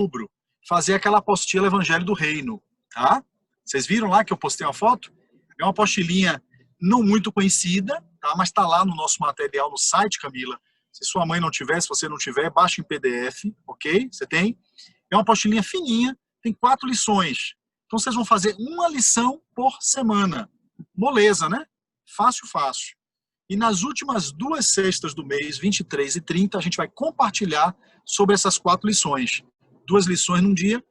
outubro, fazer aquela apostila Evangelho do Reino, tá? Vocês viram lá que eu postei uma foto? É uma apostilinha não muito conhecida, tá? Mas está lá no nosso material no site, Camila. Se sua mãe não tiver, se você não tiver, baixa em PDF, ok? Você tem? É uma apostilinha fininha, tem 4 lições. Então vocês vão fazer uma lição por semana. Moleza, né? Fácil, fácil. E nas últimas 2 sextas do mês, 23 e 30, a gente vai compartilhar sobre essas 4 lições. 2 lições num dia,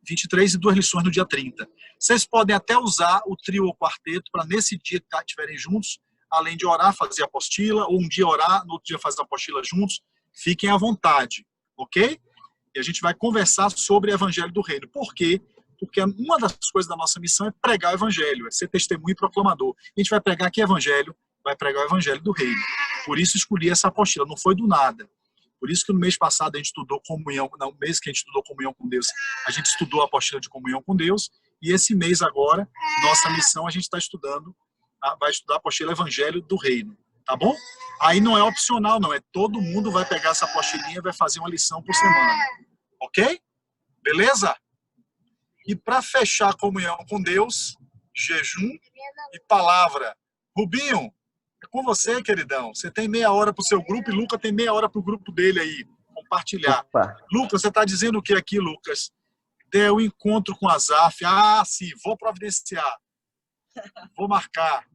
23, e 2 lições no dia 30. Vocês podem até usar o trio ou quarteto para nesse dia que estiverem juntos, além de orar, fazer a apostila, ou um dia orar, no outro dia fazer a apostila juntos. Fiquem à vontade, ok? E a gente vai conversar sobre o Evangelho do Reino. Por quê? Porque uma das coisas da nossa missão é pregar o Evangelho, é ser testemunho e proclamador. A gente vai pregar que Evangelho, vai pregar o Evangelho do Reino. Por isso escolhi essa apostila, não foi do nada. Por isso que no mês passado a gente estudou comunhão, no mês que a gente estudou comunhão com Deus, a gente estudou a apostila de comunhão com Deus, e esse mês agora, nossa missão, a gente está estudando, vai estudar a apostila Evangelho do Reino, tá bom? Aí não é opcional, não, é todo mundo vai pegar essa apostilinha e vai fazer uma lição por semana, ok? Beleza? E para fechar a comunhão com Deus, jejum e palavra. Rubinho, é com você, queridão. Você tem meia hora para o seu grupo e Lucas tem meia hora para o grupo dele aí. Compartilhar. Opa. Lucas, você está dizendo o que aqui, Lucas? Der o encontro com a Zaf. Ah, sim, vou providenciar. Vou marcar.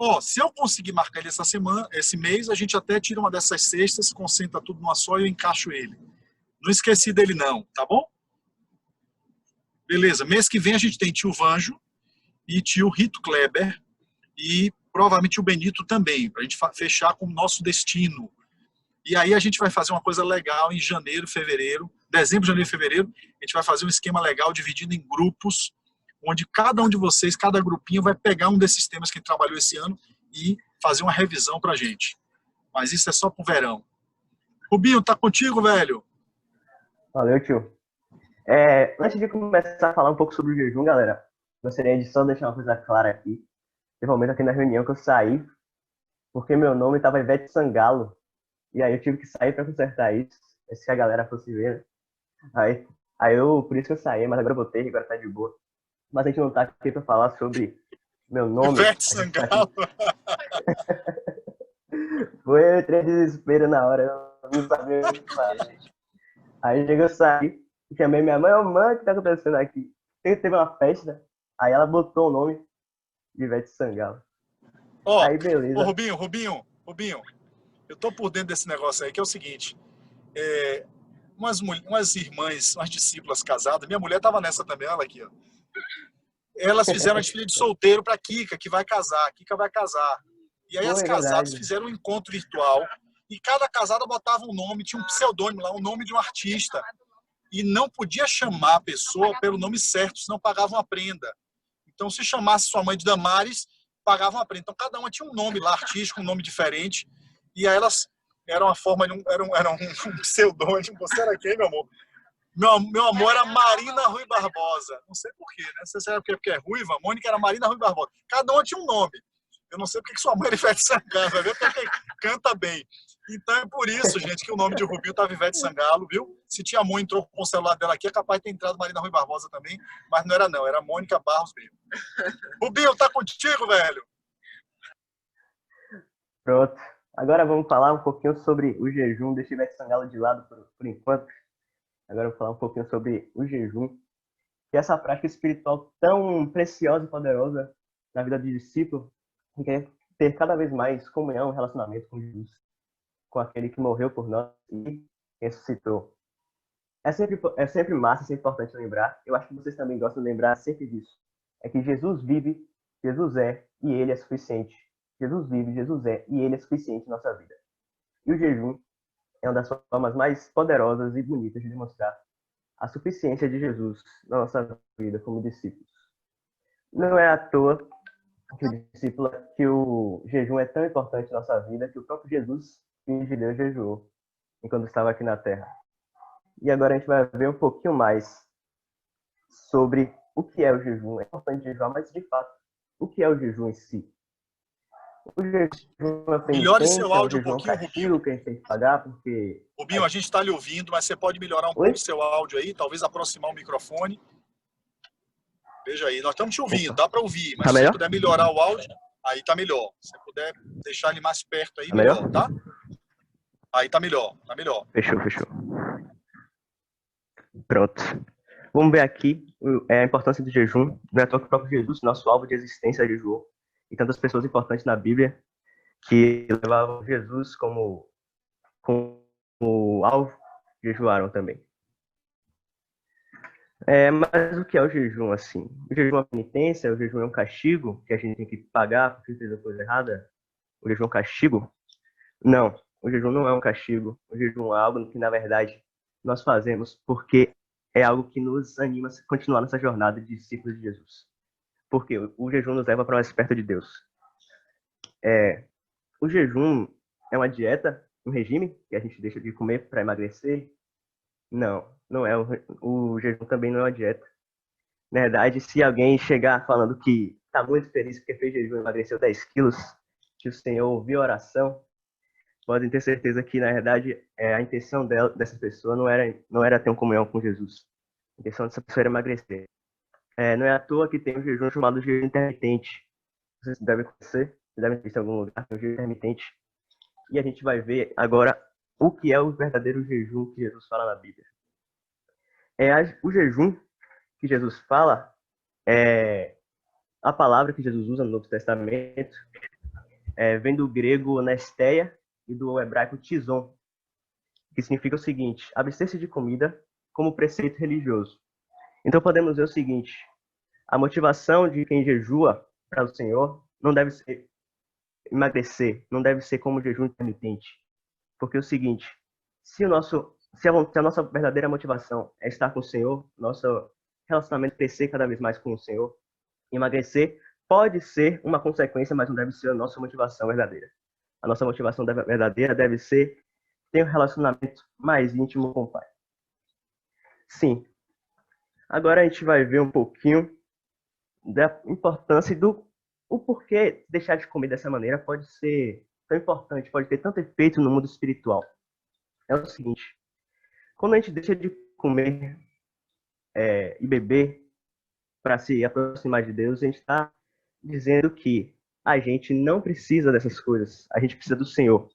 Ó, se eu conseguir marcar ele essa semana, esse mês, a gente até tira uma dessas sextas, concentra tudo numa só e eu encaixo ele. Não esqueci dele não, tá bom? Beleza, mês que vem a gente tem tio Vanjo e tio Rito Kleber e provavelmente o Benito também, para a gente fechar com o nosso destino. E aí a gente vai fazer uma coisa legal em janeiro, fevereiro, dezembro, janeiro e fevereiro, a gente vai fazer um esquema legal dividido em grupos, onde cada um de vocês, cada grupinho vai pegar um desses temas que a gente trabalhou esse ano e fazer uma revisão para a gente. Mas isso é só pro verão. Rubinho, tá contigo, velho? Valeu, tio. Antes de começar a falar um pouco sobre o jejum, galera, gostaria de só deixar uma coisa clara aqui. Teve um momento aqui na reunião que eu saí, porque meu nome estava Ivete Sangalo, e aí eu tive que sair para consertar isso, se a galera fosse ver, né? Por isso que eu saí, mas agora eu voltei, agora tá de boa. Mas a gente não tá aqui para falar sobre meu nome. Ivete Sangalo. Foi, eu entrei em desespero na hora, eu não sabia o que fazer. Aí chegou, eu saí, chamei minha mãe, mãe, o que tá acontecendo aqui? Teve uma festa, aí ela botou o nome de Ivete Sangalo. Aí beleza. Ô, Rubinho, eu tô por dentro desse negócio aí, que é o seguinte, umas irmãs, umas discípulas casadas, minha mulher tava nessa também, olha aqui, ó. Elas fizeram a despedida de solteiro pra Kika, que vai casar, Kika vai casar. E aí as casadas fizeram um encontro virtual, e cada casada botava um nome, tinha um pseudônimo lá, um nome de um artista. E não podia chamar a pessoa pelo nome certo, senão pagava uma prenda. Então, se chamasse sua mãe de Damares, pagava uma prenda. Então, cada uma tinha um nome lá, artístico, um nome diferente. E aí elas eram uma forma de um pseudônimo. Você era quem, meu amor? Meu amor era Marina Rui Barbosa. Não sei porquê, né? Você sabe porque é ruiva? Mônica era Marina Rui Barbosa. Cada uma tinha um nome. Eu não sei porque que sua mãe era Ivete Sangalo, vai ver porque canta bem. Então é por isso, gente, que o nome de Rubinho estava Ivete Sangalo, viu? Se tia mãe entrou com o celular dela aqui, é capaz de ter entrado Marina Rui Barbosa também, mas não era não, era Mônica Barros mesmo. Rubinho, tá contigo, velho? Pronto. Agora vamos falar um pouquinho sobre o jejum. Deixa Ivete Sangalo de lado por enquanto. Agora vou falar um pouquinho sobre o jejum, que é essa prática espiritual tão preciosa e poderosa na vida de discípulo, que quer ter cada vez mais comunhão, relacionamento com Jesus, com aquele que morreu por nós e ressuscitou. É sempre massa, é sempre importante lembrar. Eu acho que vocês também gostam de lembrar sempre disso. É que Jesus vive, Jesus é e Ele é suficiente. Jesus vive, Jesus é e Ele é suficiente em nossa vida. E o jejum é uma das formas mais poderosas e bonitas de demonstrar a suficiência de Jesus na nossa vida como discípulos. Não é à toa que o jejum é tão importante na nossa vida que o próprio Jesus, filho de Deus, jejuou enquanto estava aqui na Terra. E agora a gente vai ver um pouquinho mais sobre o que é o jejum. É importante jejuar, mas de fato, o que é o jejum em si? O jejum é uma Melhore seu penitência, o áudio um jejum é um pouquinho, Rubinho. castigo que a gente tem que pagar, porque... Rubinho, a gente está lhe ouvindo, mas você pode melhorar um Oi? pouco seu áudio aí, talvez aproximar o microfone. Veja aí, nós estamos te ouvindo, Opa. dá para ouvir, mas Tá se você melhor? puder melhorar o áudio, aí tá melhor. Se você puder deixar ele mais perto aí, Tá melhor? melhor, tá? Aí tá melhor, tá melhor. Fechou, fechou. Pronto. Vamos ver aqui a importância do jejum. Não é à toa que o próprio Jesus, nosso alvo de existência, jejuou. E tantas pessoas importantes na Bíblia que levavam Jesus como alvo, jejuaram também. Mas o que é o jejum, assim? O jejum é uma penitência? O jejum é um castigo que a gente tem que pagar porque fez a coisa errada? O jejum é um castigo? Não, o jejum não é um castigo. O jejum é algo que, na verdade, nós fazemos porque é algo que nos anima a continuar nessa jornada de discípulos de Jesus. Porque o jejum nos leva para mais perto de Deus. O jejum é uma dieta, um regime que a gente deixa de comer para emagrecer? Não, não é. O jejum também não é uma dieta. Na verdade, se alguém chegar falando que está muito feliz porque fez jejum e emagreceu 10 quilos, que o Senhor ouviu a oração, podem ter certeza que, na verdade, a intenção dessa pessoa não era ter uma comunhão com Jesus. A intenção dessa pessoa era emagrecer. Não é à toa que tem um jejum chamado jejum intermitente. Vocês devem conhecer, devem ter em algum lugar, o jejum intermitente. E a gente vai ver agora o que é o verdadeiro jejum que Jesus fala na Bíblia. O jejum que Jesus fala é a palavra que Jesus usa no Novo Testamento, vem do grego nesteia e do hebraico tizon, que significa o seguinte: abster-se de comida como preceito religioso. Então podemos ver o seguinte: a motivação de quem jejua para o Senhor não deve ser emagrecer, não deve ser como jejum intermitente. Porque é o seguinte: se a nossa verdadeira motivação é estar com o Senhor, nosso relacionamento crescer cada vez mais com o Senhor, emagrecer pode ser uma consequência, mas não deve ser a nossa motivação verdadeira. A nossa motivação verdadeira deve ser ter um relacionamento mais íntimo com o Pai. Sim. Agora a gente vai ver um pouquinho da importância o porquê deixar de comer dessa maneira pode ser tão importante, pode ter tanto efeito no mundo espiritual. É o seguinte: quando a gente deixa de comer e beber para se aproximar de Deus, a gente está dizendo que a gente não precisa dessas coisas, a gente precisa do Senhor.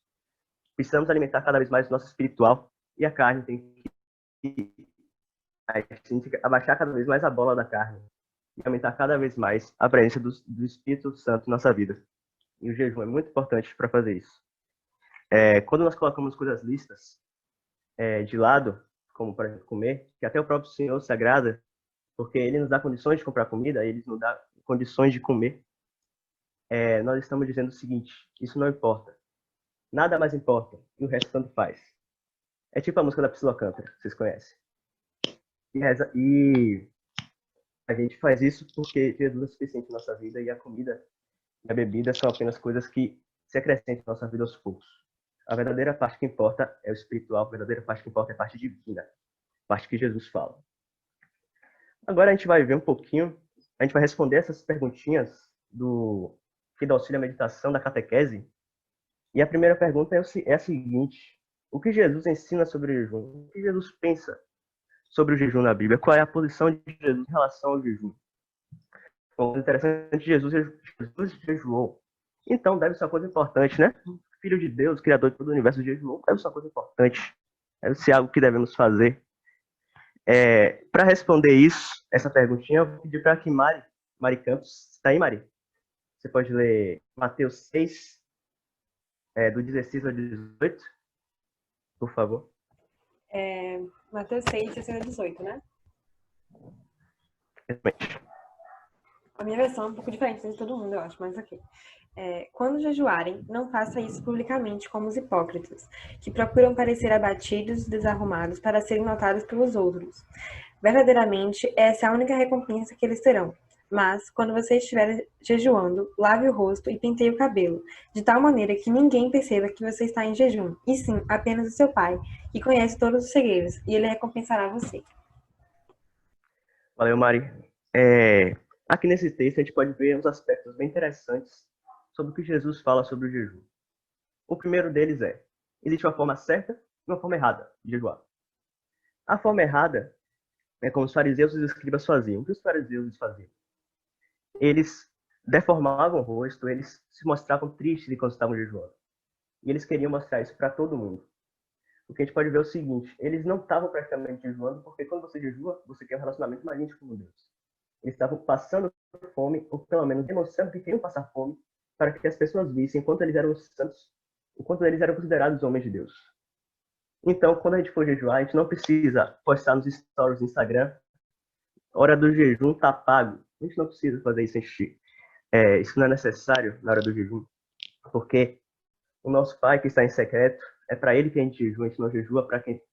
Precisamos alimentar cada vez mais o nosso espiritual e a carne tem que a gente tem que abaixar cada vez mais a bola da carne e aumentar cada vez mais a presença do Espírito Santo na nossa vida. E o jejum é muito importante para fazer isso. Quando nós colocamos coisas listas de lado, como para comer, que até o próprio Senhor se agrada, porque Ele nos dá condições de comprar comida, Ele nos dá condições de comer, nós estamos dizendo o seguinte: isso não importa. Nada mais importa, e o resto tanto faz. É tipo a música da Priscila Alcântara, vocês conhecem. E a gente faz isso porque Jesus é suficiente na nossa vida e a comida e a bebida são apenas coisas que se acrescentam na nossa vida aos poucos. A verdadeira parte que importa é o espiritual, a verdadeira parte que importa é a parte divina, a parte que Jesus fala. Agora a gente vai ver um pouquinho, a gente vai responder essas perguntinhas que dá auxílio à meditação da catequese. E a primeira pergunta é a seguinte: o que Jesus ensina sobre o jejum? O que Jesus pensa sobre o jejum na Bíblia? Qual é a posição de Jesus em relação ao jejum? Bom, interessante, Jesus jejuou. Então deve ser uma coisa importante, né? Filho de Deus, Criador de todo o universo, jejuou, deve ser uma coisa importante. Deve ser algo que devemos fazer. Para responder essa perguntinha, eu vou pedir para que Mari Campos, está aí, Mari? Você pode ler Mateus 6, do 16 ao 18, por favor. Mateus 6, 16 a 18, né? Exatamente. A minha versão é um pouco diferente de todo mundo, eu acho, mas ok. Quando jejuarem, não faça isso publicamente como os hipócritas, que procuram parecer abatidos e desarrumados para serem notados pelos outros. Verdadeiramente, essa é a única recompensa que eles terão. Mas, quando você estiver jejuando, lave o rosto e penteie o cabelo, de tal maneira que ninguém perceba que você está em jejum, e sim apenas o seu Pai, que conhece todos os segredos, e ele recompensará você. Valeu, Mari. Aqui nesse texto a gente pode ver uns aspectos bem interessantes sobre o que Jesus fala sobre o jejum. O primeiro deles existe uma forma certa e uma forma errada de jejuar. A forma errada é como os fariseus e os escribas faziam. O que os fariseus faziam? Eles deformavam o rosto, eles se mostravam tristes enquanto estavam jejuando. E eles queriam mostrar isso para todo mundo. O que a gente pode ver é o seguinte, eles não estavam praticamente jejuando, porque quando você jejua, você quer um relacionamento mais íntimo com Deus. Eles estavam passando fome, ou pelo menos demonstrando que queriam passar fome, para que as pessoas vissem o quanto eles eram santos, o quanto eles eram considerados homens de Deus. Então, quando a gente for jejuar, a gente não precisa postar nos stories do Instagram, hora do jejum tá pago. A gente não precisa fazer isso, isso não é necessário na hora do jejum, porque o nosso Pai que está em secreto, é para ele que a gente jejua, a gente não jejua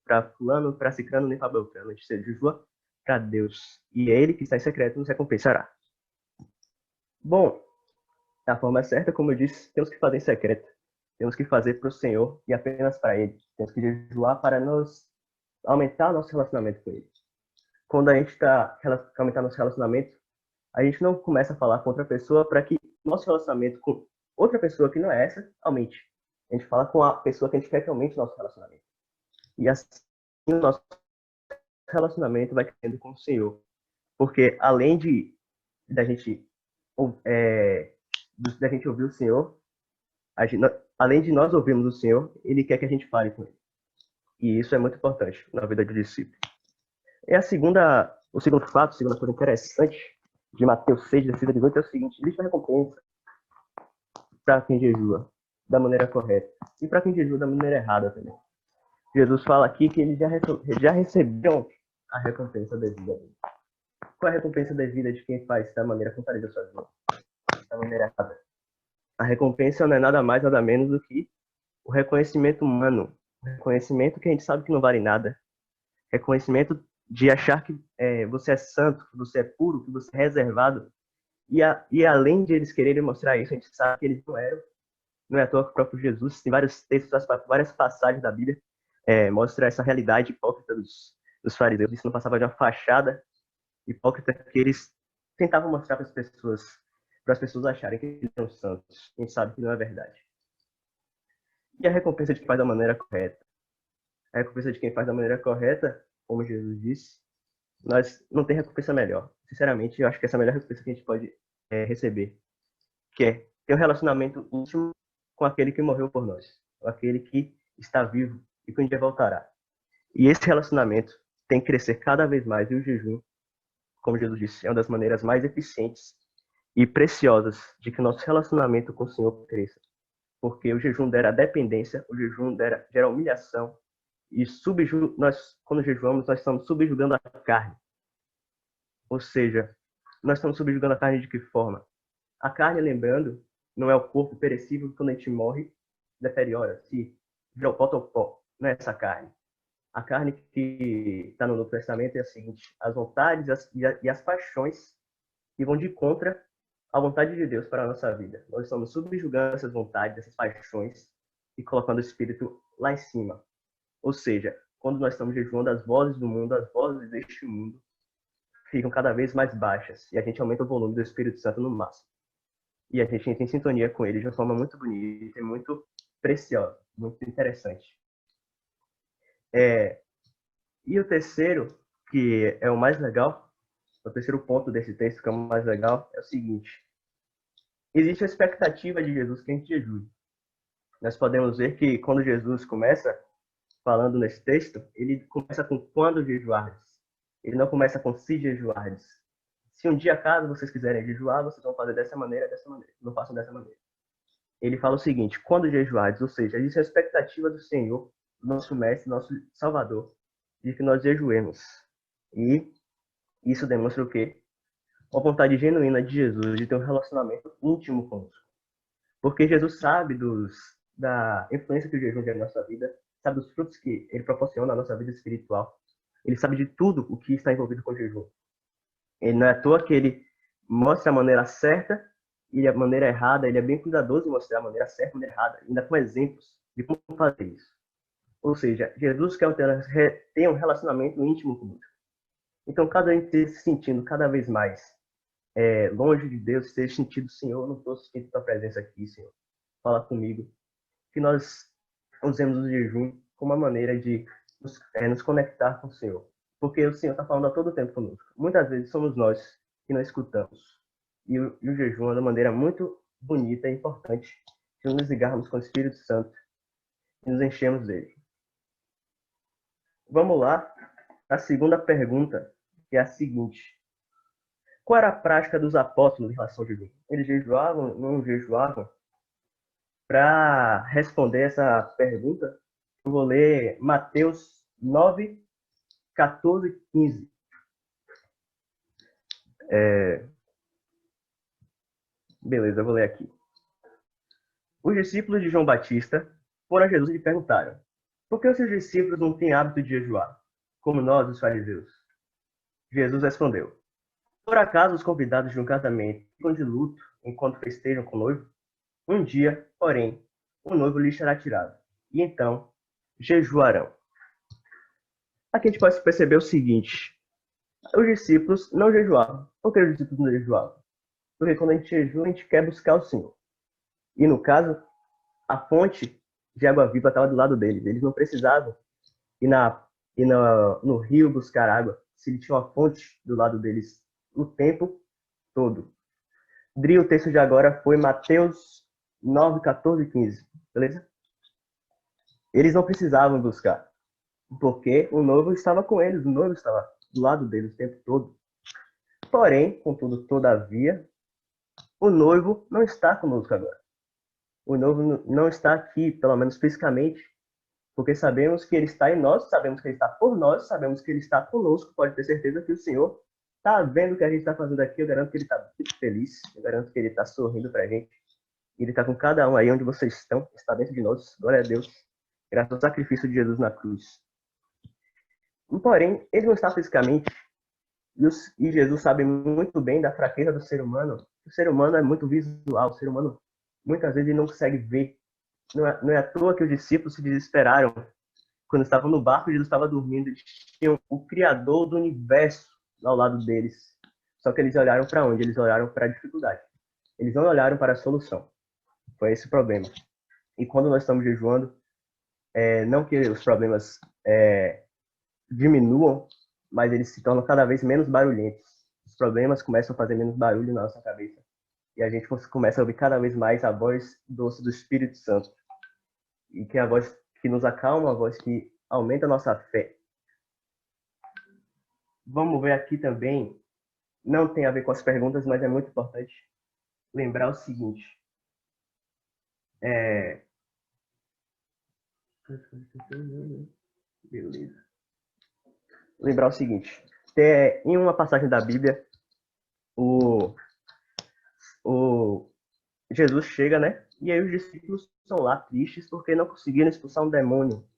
para fulano, para ciclano, nem para beltrano, a gente jejua para Deus. E é ele que está em secreto nos recompensará. Bom, a forma certa, como eu disse, temos que fazer em secreto. Temos que fazer para o Senhor e apenas para Ele. Temos que jejuar para aumentar nosso relacionamento com Ele. Quando a gente está aumentar nosso relacionamento, a gente não começa a falar com outra pessoa para que nosso relacionamento com outra pessoa que não é essa aumente. A gente fala com a pessoa que a gente quer que aumente nosso relacionamento. E assim o nosso relacionamento vai crescendo com o Senhor. Porque além da gente ouvir o Senhor, além de nós ouvirmos o Senhor, Ele quer que a gente fale com Ele. E isso é muito importante na vida de discípulo. E o segundo fato, a segunda coisa interessante de Mateus 6, 16 a 18 é o seguinte: existe uma recompensa para quem jejua da maneira correta e para quem jejua da maneira errada também. Jesus fala aqui que eles já receberam a recompensa devida. Qual é a recompensa devida de quem faz da maneira contraria da sua vida? Da maneira errada. A recompensa não é nada mais, nada menos do que o reconhecimento humano. O reconhecimento que a gente sabe que não vale nada. Reconhecimento de achar que você é santo, que você é puro, que você é reservado. E além de eles quererem mostrar isso, a gente sabe que eles não eram. Não é à toa que o próprio Jesus, tem vários textos, várias passagens da Bíblia, mostra essa realidade hipócrita dos fariseus. Isso não passava de uma fachada hipócrita que eles tentavam mostrar para as pessoas acharem que eles são santos. A gente sabe que não é verdade. E a recompensa de quem faz da maneira correta? A recompensa de quem faz da maneira correta, como Jesus disse, nós não tem recompensa melhor. Sinceramente, eu acho que essa é a melhor recompensa que a gente pode receber, que é ter um relacionamento íntimo com aquele que morreu por nós, com aquele que está vivo e que um dia voltará. E esse relacionamento tem que crescer cada vez mais, e o jejum, como Jesus disse, é uma das maneiras mais eficientes e preciosas de que nosso relacionamento com o Senhor cresça. Porque o jejum dera dependência, o jejum gera humilhação, e quando jejuamos, nós estamos subjugando a carne. Ou seja, nós estamos subjugando a carne de que forma? A carne, lembrando, não é o corpo perecível que quando a gente morre, deteriora, se vira o pó ao pó. Não é essa carne. A carne que está no Novo Testamento é a seguinte: as vontades e as paixões que vão de contra a vontade de Deus para a nossa vida. Nós estamos subjugando essas vontades, essas paixões e colocando o Espírito lá em cima. Ou seja, quando nós estamos jejuando, as vozes do mundo, as vozes deste mundo, ficam cada vez mais baixas e a gente aumenta o volume do Espírito Santo no máximo. E a gente entra em sintonia com ele de uma forma muito bonita e muito preciosa, muito interessante. E o terceiro, que é o mais legal, o terceiro ponto desse texto que é o mais legal, é o seguinte: existe a expectativa de Jesus que a gente jejue. Nós podemos ver que quando Jesus começa falando nesse texto, ele começa com quando jejuardes. Ele não começa com se jejuardes. Se um dia, caso vocês quiserem jejuar, vocês vão fazer dessa maneira, dessa maneira. Não façam dessa maneira. Ele fala o seguinte: quando jejuardes, ou seja, existe a expectativa do Senhor, nosso Mestre, nosso Salvador, de que nós jejuemos. E isso demonstra o quê? A vontade genuína de Jesus de ter um relacionamento íntimo conosco. Porque Jesus sabe da influência que o jejum tem na nossa vida, sabe dos frutos que ele proporciona na nossa vida espiritual. Ele sabe de tudo o que está envolvido com o jejum. Ele não é à toa que ele mostra a maneira certa e a maneira errada. Ele é bem cuidadoso em mostrar a maneira certa e a maneira errada, ainda com exemplos de como fazer isso. Ou seja, Jesus quer ter um relacionamento íntimo conosco. Então, cada vez se sentindo cada vez mais longe de Deus, esteja sentindo, Senhor, não estou sentindo tua presença aqui, Senhor. Fala comigo. Que nós usemos o jejum como uma maneira de nos conectar com o Senhor. Porque o Senhor está falando a todo tempo conosco. Muitas vezes somos nós que não escutamos. E o jejum é uma maneira muito bonita e importante de nos ligarmos com o Espírito Santo e nos enchemos dele. Vamos lá. A segunda pergunta, que é a seguinte. Qual era a prática dos apóstolos em relação ao jejum? Eles jejuavam, não jejuavam? Para responder essa pergunta, eu vou ler Mateus 9, 14 e 15. Beleza, eu vou ler aqui. Os discípulos de João Batista foram a Jesus e lhe perguntaram: por que os seus discípulos não têm hábito de jejuar, como nós, os fariseus? Jesus respondeu: por acaso os convidados de um casamento ficam de luto enquanto festejam com o noivo? Um dia, porém, o noivo lhe será tirado, e então jejuarão. Aqui a gente pode perceber o seguinte: os discípulos não jejuavam. Por que os discípulos não jejuavam? Porque quando a gente jejua, a gente quer buscar o Senhor. E no caso, a fonte de água viva estava do lado deles. Eles não precisavam ir no rio buscar água, se eles tinham a fonte do lado deles o tempo todo. Dri, o texto de agora foi Mateus 9, 14 e 15. Beleza? Eles não precisavam buscar, porque o noivo estava com eles, o noivo estava do lado deles o tempo todo. Porém, contudo, todavia, o noivo não está conosco agora. O noivo não está aqui, pelo menos fisicamente, porque sabemos que ele está em nós, sabemos que ele está por nós, sabemos que ele está conosco. Pode ter certeza que o Senhor está vendo o que a gente está fazendo aqui. Eu garanto que ele está muito feliz, eu garanto que ele está sorrindo para a gente. Ele está com cada um aí onde vocês estão, está dentro de nós. Glória a Deus, graças ao sacrifício de Jesus na cruz. Porém, ele não está fisicamente, e Jesus sabe muito bem da fraqueza do ser humano. O ser humano é muito visual, o ser humano muitas vezes não consegue ver. Não é à toa que os discípulos se desesperaram quando estavam no barco e Jesus estava dormindo. Eles tinham o Criador do universo ao lado deles. Só que eles olharam para onde? Eles olharam para a dificuldade. Eles não olharam para a solução. Foi esse o problema. E quando nós estamos jejuando, não que os problemas diminuam, mas eles se tornam cada vez menos barulhentos. Os problemas começam a fazer menos barulho na nossa cabeça. E a gente começa a ouvir cada vez mais a voz doce do Espírito Santo. E que é a voz que nos acalma, a voz que aumenta a nossa fé. Vamos ver aqui também, não tem a ver com as perguntas, mas é muito importante lembrar o seguinte. Beleza. Lembrar o seguinte. Em uma passagem da Bíblia, Jesus chega, né? E aí os discípulos estão lá tristes porque não conseguiram expulsar um demônio.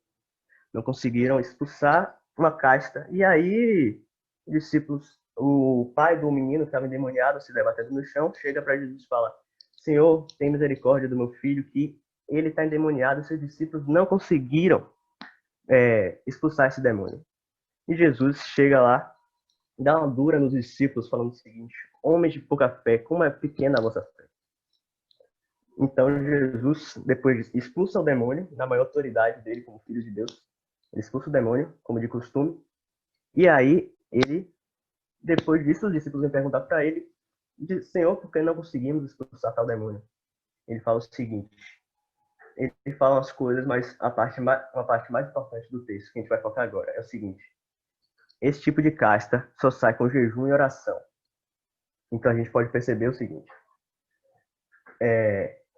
Não conseguiram expulsar uma casta. E aí, os discípulos, o pai do menino que estava endemoniado, se debatendo no chão, chega para Jesus e fala: Senhor, tem misericórdia do meu filho, que ele está endemoniado. E seus discípulos não conseguiram expulsar esse demônio. E Jesus chega lá, dá uma dura nos discípulos, falando o seguinte: homens de pouca fé, como é pequena a vossa fé. Então Jesus, depois expulsa o demônio, na maior autoridade dele como filho de Deus. Ele expulsa o demônio, como de costume. E aí, depois disso, os discípulos vêm perguntar para ele: Senhor, por que não conseguimos expulsar tal demônio? Ele fala o seguinte: ele fala umas coisas, mas uma parte mais importante do texto, que a gente vai focar agora, é o seguinte: esse tipo de casta só sai com jejum e oração. Então a gente pode perceber o seguinte: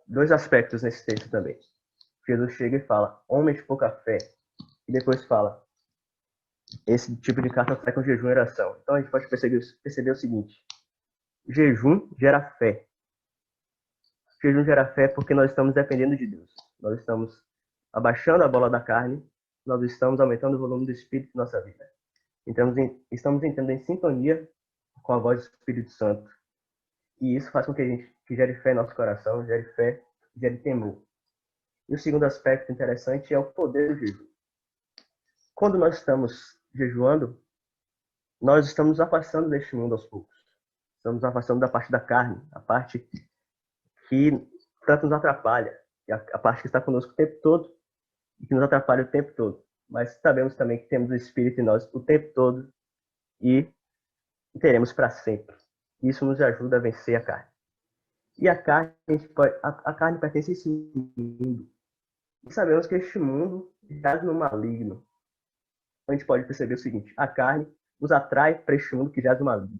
dois aspectos nesse texto também. Jesus chega e fala: homens de pouca fé. E depois fala: esse tipo de casta sai com jejum e oração. Então a gente pode perceber o seguinte: jejum gera fé. Jejum gera fé porque nós estamos dependendo de Deus. Nós estamos abaixando a bola da carne, nós estamos aumentando o volume do Espírito em nossa vida. Então, estamos entrando em sintonia com a voz do Espírito Santo. E isso faz com que a gente gere fé em nosso coração, gere fé, gere temor. E o segundo aspecto interessante é o poder do jejum. Quando nós estamos jejuando, nós estamos nos afastando deste mundo aos poucos. Estamos nos afastando da parte da carne, a parte que tanto nos atrapalha, a parte que está conosco o tempo todo e que nos atrapalha o tempo todo. Mas sabemos também que temos o Espírito em nós o tempo todo e teremos para sempre. Isso nos ajuda a vencer a carne. E a carne, a carne pertence a esse mundo. E sabemos que este mundo jaz no maligno. A gente pode perceber o seguinte: a carne nos atrai para este mundo que jaz no maligno.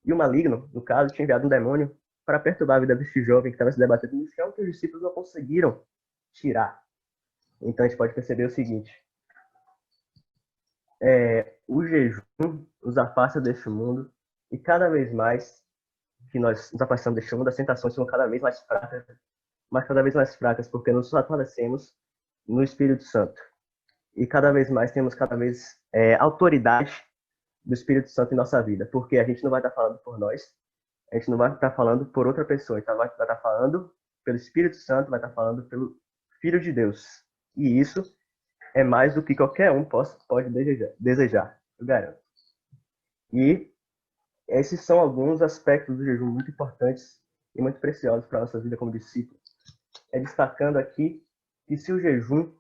E o maligno, no caso, tinha enviado um demônio para perturbar a vida deste jovem que estava se debatendo no chão, que os discípulos não conseguiram tirar. Então a gente pode perceber o seguinte: o jejum nos afasta deste mundo, e cada vez mais que nós nos afastamos deste mundo, as tentações são cada vez mais fracas, mas cada vez mais fracas, porque nos fortalecemos no Espírito Santo. E cada vez mais temos autoridade do Espírito Santo em nossa vida, porque a gente não vai estar falando por nós, a gente não vai estar falando por outra pessoa, então vai estar falando pelo Espírito Santo, vai estar falando pelo Filho de Deus. E isso é mais do que qualquer um pode desejar, eu garanto. E esses são alguns aspectos do jejum muito importantes e muito preciosos para a nossa vida como discípulo. Destacando aqui que se o jejum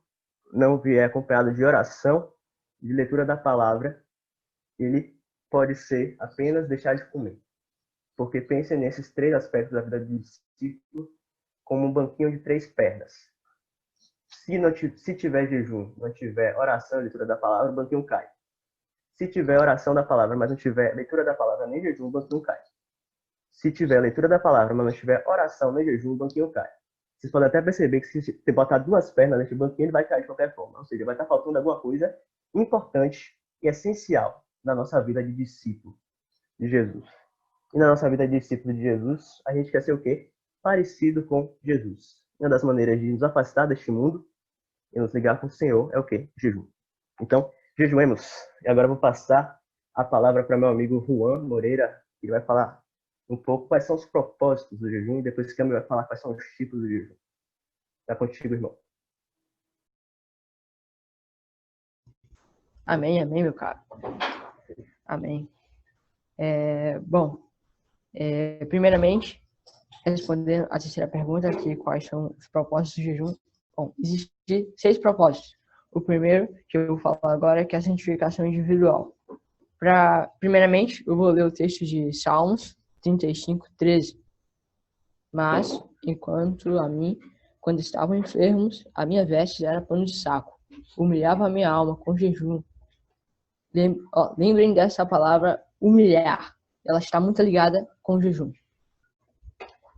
não vier acompanhado de oração, de leitura da palavra, ele pode ser apenas deixar de comer. Porque pense nesses 3 aspectos da vida de discípulo como um banquinho de 3 pernas. Se tiver jejum, não tiver oração e leitura da palavra, o banquinho cai. Se tiver oração da palavra, mas não tiver leitura da palavra nem jejum, o banquinho cai. Se tiver leitura da palavra, mas não tiver oração nem jejum, o banquinho cai. Vocês podem até perceber que se você botar 2 pernas nesse banquinho, ele vai cair de qualquer forma. Ou seja, vai estar faltando alguma coisa importante e essencial na nossa vida de discípulo de Jesus. E na nossa vida de discípulo de Jesus, a gente quer ser o quê? Parecido com Jesus. Uma das maneiras de nos afastar deste mundo e nos ligar com o Senhor é o quê? Jejum. Então, jejuemos. E agora eu vou passar a palavra para meu amigo Juan Moreira, que vai falar um pouco quais são os propósitos do jejum, e depois o Câmbio vai falar quais são os tipos do jejum. Está contigo, irmão. Amém, meu caro. Amém. Primeiramente, respondendo a terceira pergunta, que quais são os propósitos do jejum. Bom, existem 6 propósitos. O primeiro, que eu vou falar agora, é que é a santificação individual. Primeiramente, eu vou ler o texto de Salmos 35:13. Mas, quando estavam enfermos, a minha veste era pano de saco. Humilhava a minha alma com jejum. Lembrem dessa palavra, humilhar. Ela está muito ligada com jejum.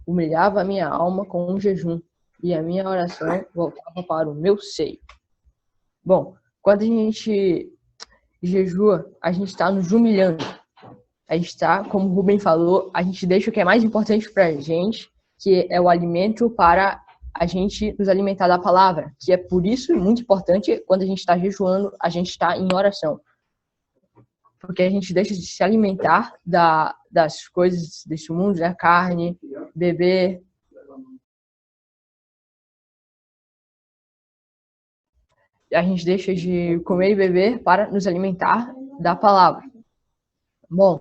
Humilhava a minha alma com um jejum, e a minha oração voltava para o meu seio. Bom, quando a gente jejua, a gente está nos humilhando. A gente está, como o Rubem falou, a gente deixa o que é mais importante para a gente, que é o alimento, para a gente nos alimentar da palavra, que é por isso muito importante, quando a gente está jejuando, a gente está em oração. Porque a gente deixa de se alimentar das coisas desse mundo, da carne, beber. A gente deixa de comer e beber para nos alimentar da palavra. Bom,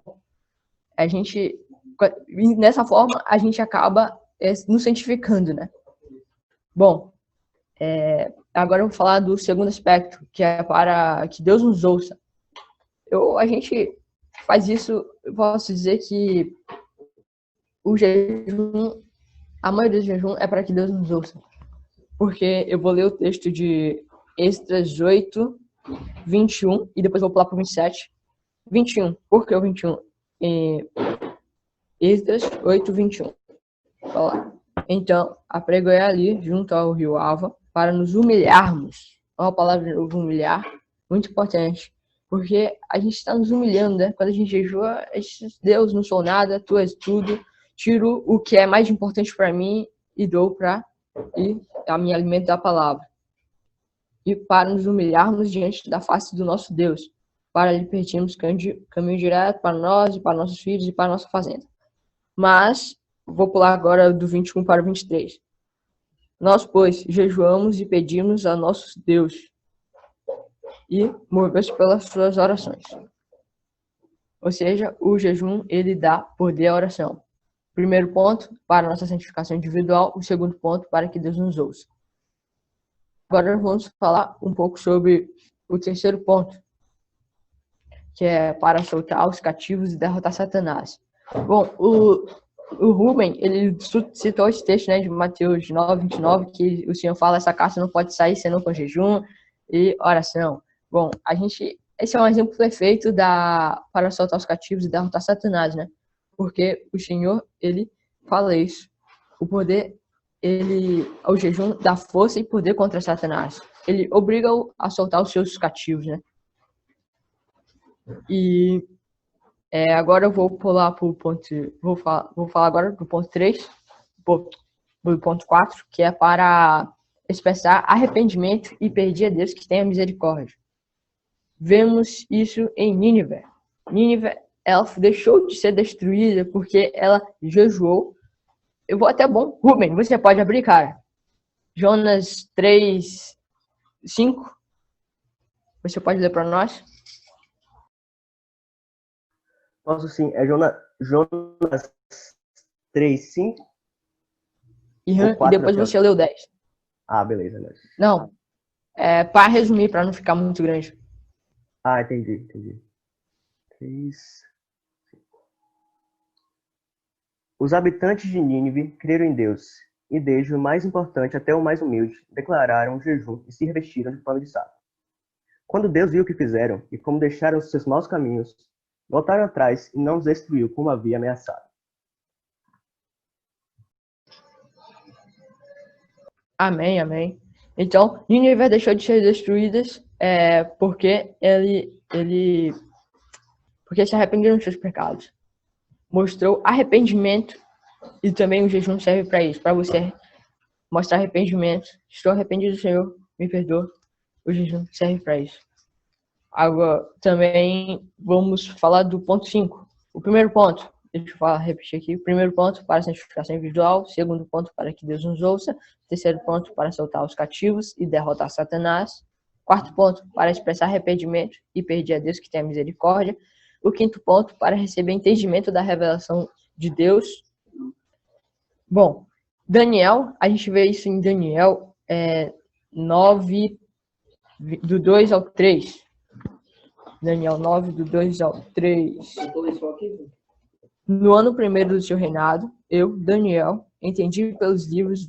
nessa forma, a gente acaba nos santificando, né? Bom, agora eu vou falar do segundo aspecto, que é para que Deus nos ouça. A gente faz isso, eu posso dizer que o jejum, a maioria do jejum é para que Deus nos ouça. Porque eu vou ler o texto de Esdras 8, 21, e depois vou pular para o 27. 21, por que o 21? Esdras 8, 21. Olha lá. Então, apregoei ali, junto ao rio Alva, para nos humilharmos. Olha a palavra humilhar, muito importante. Porque a gente está nos humilhando, né? Quando a gente jejua, Deus, não sou nada, tu és tudo. Tiro o que é mais importante para mim e dou a minha alimento da palavra. E para nos humilharmos diante da face do nosso Deus, para lhe pedirmos caminho direto para nós e para nossos filhos e para nossa fazenda. Mas, vou pular agora do 21 para o 23. Nós, pois, jejuamos e pedimos a nosso Deus, e moveu-se pelas suas orações. Ou seja, o jejum, ele dá poder à oração. Primeiro ponto, para a nossa santificação individual. O segundo ponto, para que Deus nos ouça. Agora vamos falar um pouco sobre o terceiro ponto, que é para soltar os cativos e derrotar Satanás. Bom, o Rubem, ele citou esse texto, né, de Mateus 9:29, que o Senhor fala: essa caça não pode sair senão com jejum e oração. Bom, esse é um exemplo perfeito para soltar os cativos e derrotar Satanás, né? Porque o Senhor, ele fala isso. O poder, o jejum dá força e poder contra Satanás. Ele obriga-o a soltar os seus cativos, né? E agora eu vou pular para o ponto. Vou falar agora do ponto 3, do ponto 4, que é para expressar arrependimento e pedir a Deus que tenha misericórdia. Vemos isso em Nínive. Nínive, ela deixou de ser destruída porque ela jejuou. Eu vou até bom. Rubem, você pode abrir, cara. Jonas 3:5. Você pode ler para nós? Posso sim. É Jonas 3:5? E depois você leu 10. Ah, beleza. Não. Para resumir, para não ficar muito grande. Ah, entendi. 3. Os habitantes de Nínive creram em Deus, e desde o mais importante até o mais humilde, declararam jejum e se revestiram de pano de saco. Quando Deus viu o que fizeram e como deixaram os seus maus caminhos, voltaram atrás e não os destruiu como havia ameaçado. Amém, amém. Então, Nínive deixou de ser destruída porque porque se arrependeram dos seus pecados. Mostrou arrependimento, e também o jejum serve para isso, para você mostrar arrependimento. Estou arrependido, Senhor, me perdoa. O jejum serve para isso. Agora, também vamos falar do ponto 5. O primeiro ponto, deixa eu repetir aqui. O primeiro ponto, para a santificação individual. O segundo ponto, para que Deus nos ouça. O terceiro ponto, para soltar os cativos e derrotar Satanás. Quarto ponto, para expressar arrependimento e pedir a Deus que tenha misericórdia. O quinto ponto, para receber entendimento da revelação de Deus. Bom, Daniel, a gente vê isso em Daniel 9, do 2 ao 3. Daniel 9, do 2 ao 3. No ano primeiro do seu reinado, eu, Daniel, entendi pelos livros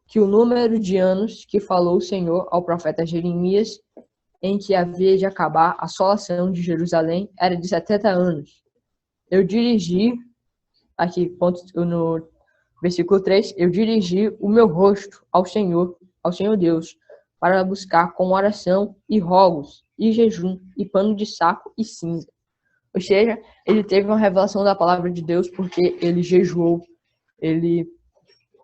que o número de anos que falou o Senhor ao profeta Jeremias, em que havia de acabar a assolação de Jerusalém, era de 70 anos. Eu dirigi, aqui no versículo 3, eu dirigi o meu rosto ao Senhor Deus, para buscar com oração e rogos, e jejum, e pano de saco e cinza. Ou seja, ele teve uma revelação da palavra de Deus porque ele jejuou.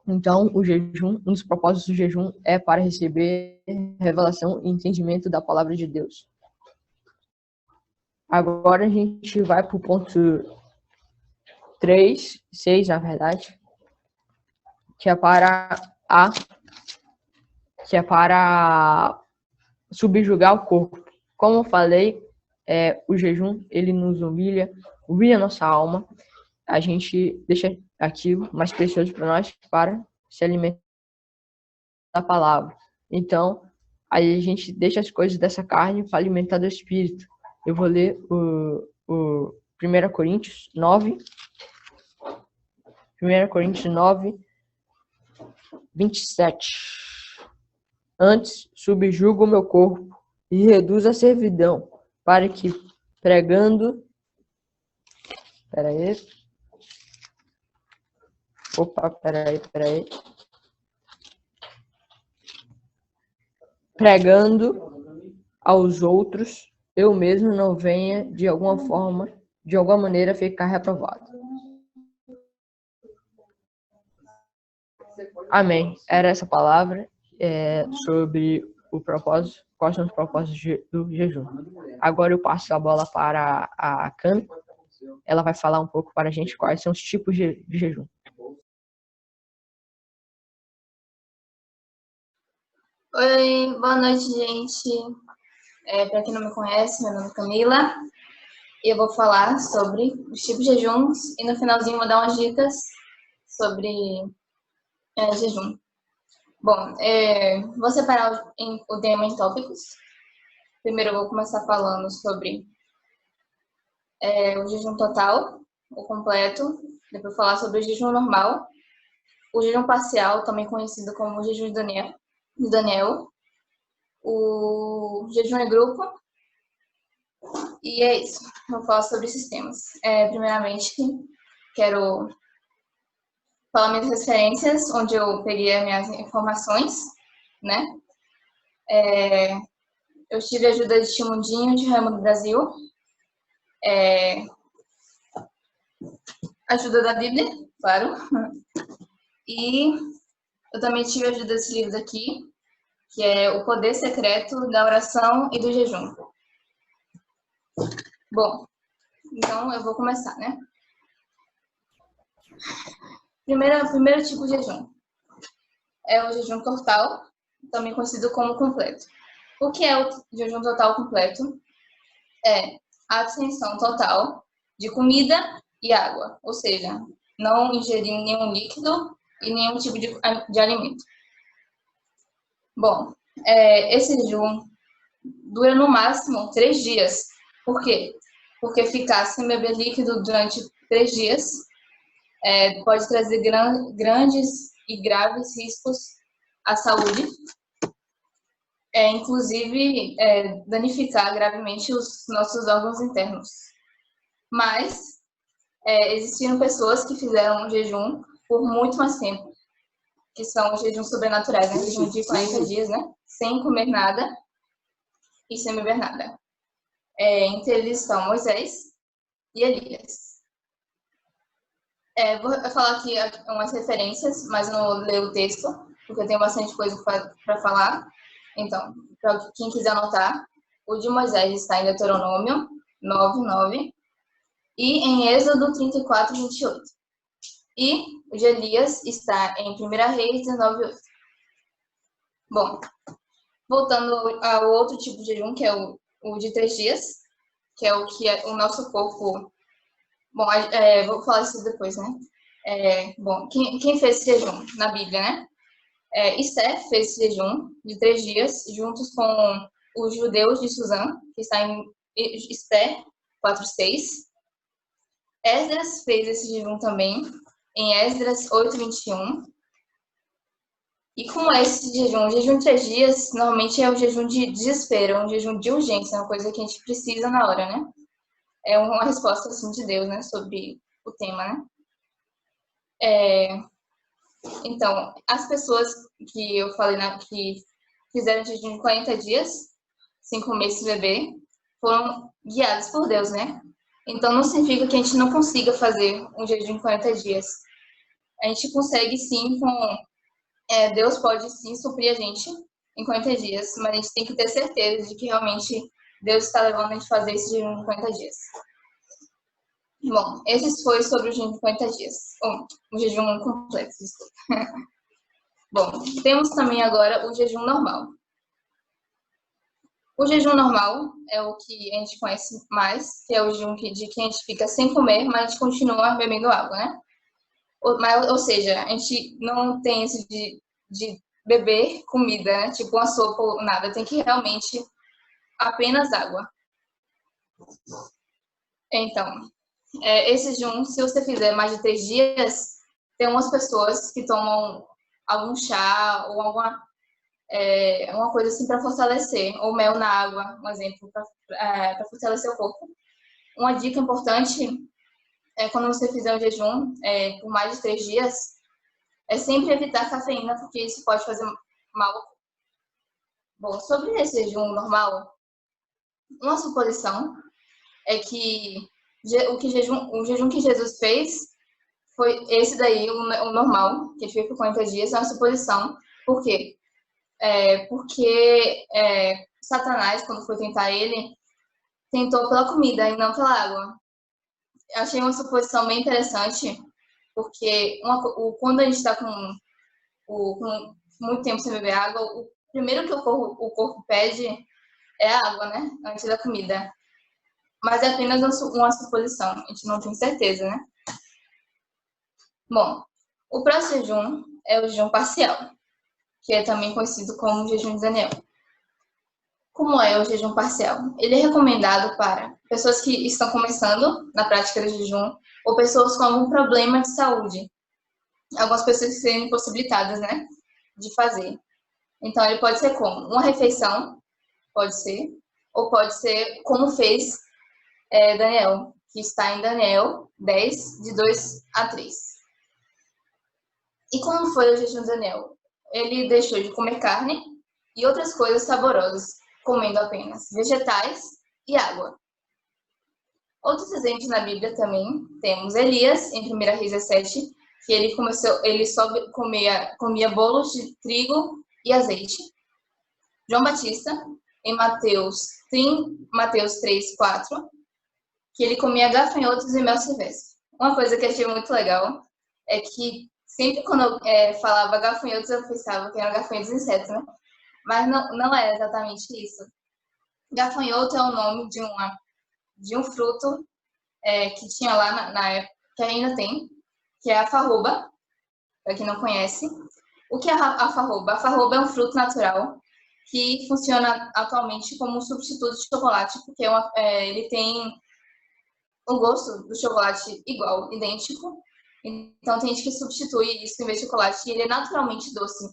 Então, o jejum, um dos propósitos do jejum é para receber revelação e entendimento da palavra de Deus. Agora a gente vai para o ponto 6, na verdade, que é para subjugar o corpo. Como eu falei, o jejum, ele nos humilha a nossa alma. A gente deixa aquilo mais precioso para nós para se alimentar da palavra. Então, aí a gente deixa as coisas dessa carne para alimentar do espírito. Eu vou ler o 1 Coríntios 9. 1 Coríntios 9, 27. Antes, subjugo o meu corpo e reduzo a servidão, para que pregando... Peraí. Pregando aos outros, eu mesmo não venha de alguma maneira ficar reprovado. Amém. Era essa palavra sobre o propósito, quais são os propósitos do jejum. Agora eu passo a bola para a Cami. Ela vai falar um pouco para a gente quais são os tipos de jejum. Oi, boa noite, gente. Para quem não me conhece, meu nome é Camila. E eu vou falar sobre os tipos de jejuns e no finalzinho vou dar umas dicas sobre jejum. Bom, vou separar o tema em tópicos. Primeiro eu vou começar falando sobre o jejum total, o completo. Depois falar sobre o jejum normal, o jejum parcial, também conhecido como o jejum de Daniel, o jejum em grupo. E é isso, vou falar sobre esses temas. Primeiramente, quero falar minhas referências, onde eu peguei as minhas informações, né? Eu tive a ajuda de Timundinho, de Raimundo Brasil, ajuda da Bíblia, claro. E eu também tive a ajuda desse livro daqui, que é O Poder Secreto da Oração e do Jejum. Bom, então eu vou começar, né? Primeiro tipo de jejum é o jejum total, também conhecido como completo. O que é o jejum total completo? É a abstenção total de comida e água, ou seja, não ingerir nenhum líquido e nenhum tipo de alimento. Bom, esse jejum dura no máximo 3 dias. Por quê? Porque ficar sem beber líquido durante 3 dias pode trazer grandes e graves riscos à saúde, inclusive danificar gravemente os nossos órgãos internos. Mas existiram pessoas que fizeram um jejum por muito mais tempo, que são os jejuns sobrenaturais, né? Jejum de 40 dias, né? Sem comer nada e sem beber nada. Entre eles estão Moisés e Elias. Vou falar aqui umas referências, mas eu não vou ler o texto, porque eu tenho bastante coisa para falar. Então, para quem quiser anotar, o de Moisés está em Deuteronômio 9:9 e em Êxodo 34:28. E o de Elias está em 1 Reis 19:8. Bom, voltando ao outro tipo de jejum, que é o de 3 dias, que é o que o nosso corpo... Bom, vou falar isso depois, né? Bom, quem fez esse jejum na Bíblia, né? Esther fez esse jejum de 3 dias, juntos com os judeus de Suzã, que está em Esther 4:6. Esdras fez esse jejum também, em Esdras 8:21. E como é esse jejum? O jejum de 3 dias, normalmente é o jejum de desespero, um jejum de urgência, uma coisa que a gente precisa na hora, né? É uma resposta, assim, de Deus, né, sobre o tema, né? Então, as pessoas que eu falei, que fizeram jejum de 40 dias, sem comer e sem beber, foram guiadas por Deus, né? Então, não significa que a gente não consiga fazer um jejum de 40 dias. A gente consegue, sim, Deus pode, sim, suprir a gente em 40 dias, mas a gente tem que ter certeza de que realmente Deus está levando a gente a fazer esse jejum de 40 dias. Bom, esse foi sobre o jejum de 40 dias. O jejum completo, desculpa. Bom, temos também agora o jejum normal. O jejum normal é o que a gente conhece mais, que é o jejum de que a gente fica sem comer, mas a gente continua bebendo água, né? Ou seja, a gente não tem esse de beber comida, né? Tipo uma sopa ou nada. Tem que realmente apenas água. Então, esse jejum, se você fizer mais de 3 dias, tem umas pessoas que tomam algum chá ou uma coisa assim para fortalecer, ou mel na água, um exemplo, para fortalecer o corpo. Uma dica importante é quando você fizer um jejum por mais de 3 dias, é sempre evitar cafeína, porque isso pode fazer mal. Bom, sobre esse jejum normal, uma suposição é que o jejum que Jesus fez foi esse daí, o normal, que ele fez por 40 dias, é uma suposição. Por quê? Porque Satanás, quando foi tentar ele, tentou pela comida e não pela água. Eu achei uma suposição bem interessante, porque quando a gente está com muito tempo sem beber água, o primeiro que o corpo pede é a água, né? Antes da comida. mas é apenas uma suposição, a gente não tem certeza, né? Bom, o próximo jejum é o jejum parcial, que é também conhecido como jejum de Daniel. Como é o jejum parcial? Ele é recomendado para pessoas que estão começando na prática do jejum ou pessoas com algum problema de saúde. Algumas pessoas que serem impossibilitadas, né, de fazer. Então, ele pode ser como uma refeição, pode ser, ou pode ser como fez Daniel, que está em Daniel 10, de 2 a 3. E como foi o jejum de Daniel? Ele deixou de comer carne e outras coisas saborosas, comendo apenas vegetais e água. Outros exemplos na Bíblia também temos Elias, em 1 Reis 17, que ele só comia bolos de trigo e azeite. João Batista, em Mateus 3, 4, que ele comia gafanhotos e mel silvestre. Uma coisa que eu achei muito legal é que sempre quando eu falava gafanhotos, eu pensava que eram gafanhotos insetos, né? Mas não é exatamente isso. Gafanhoto é o nome de um fruto que tinha lá na época, que ainda tem, que é a farroba, para quem não conhece. O que é a farroba? A farroba é um fruto natural que funciona atualmente como um substituto de chocolate, porque ele tem o gosto do chocolate igual, idêntico. Então, tem gente que substitui isso em vez de chocolate e ele é naturalmente doce.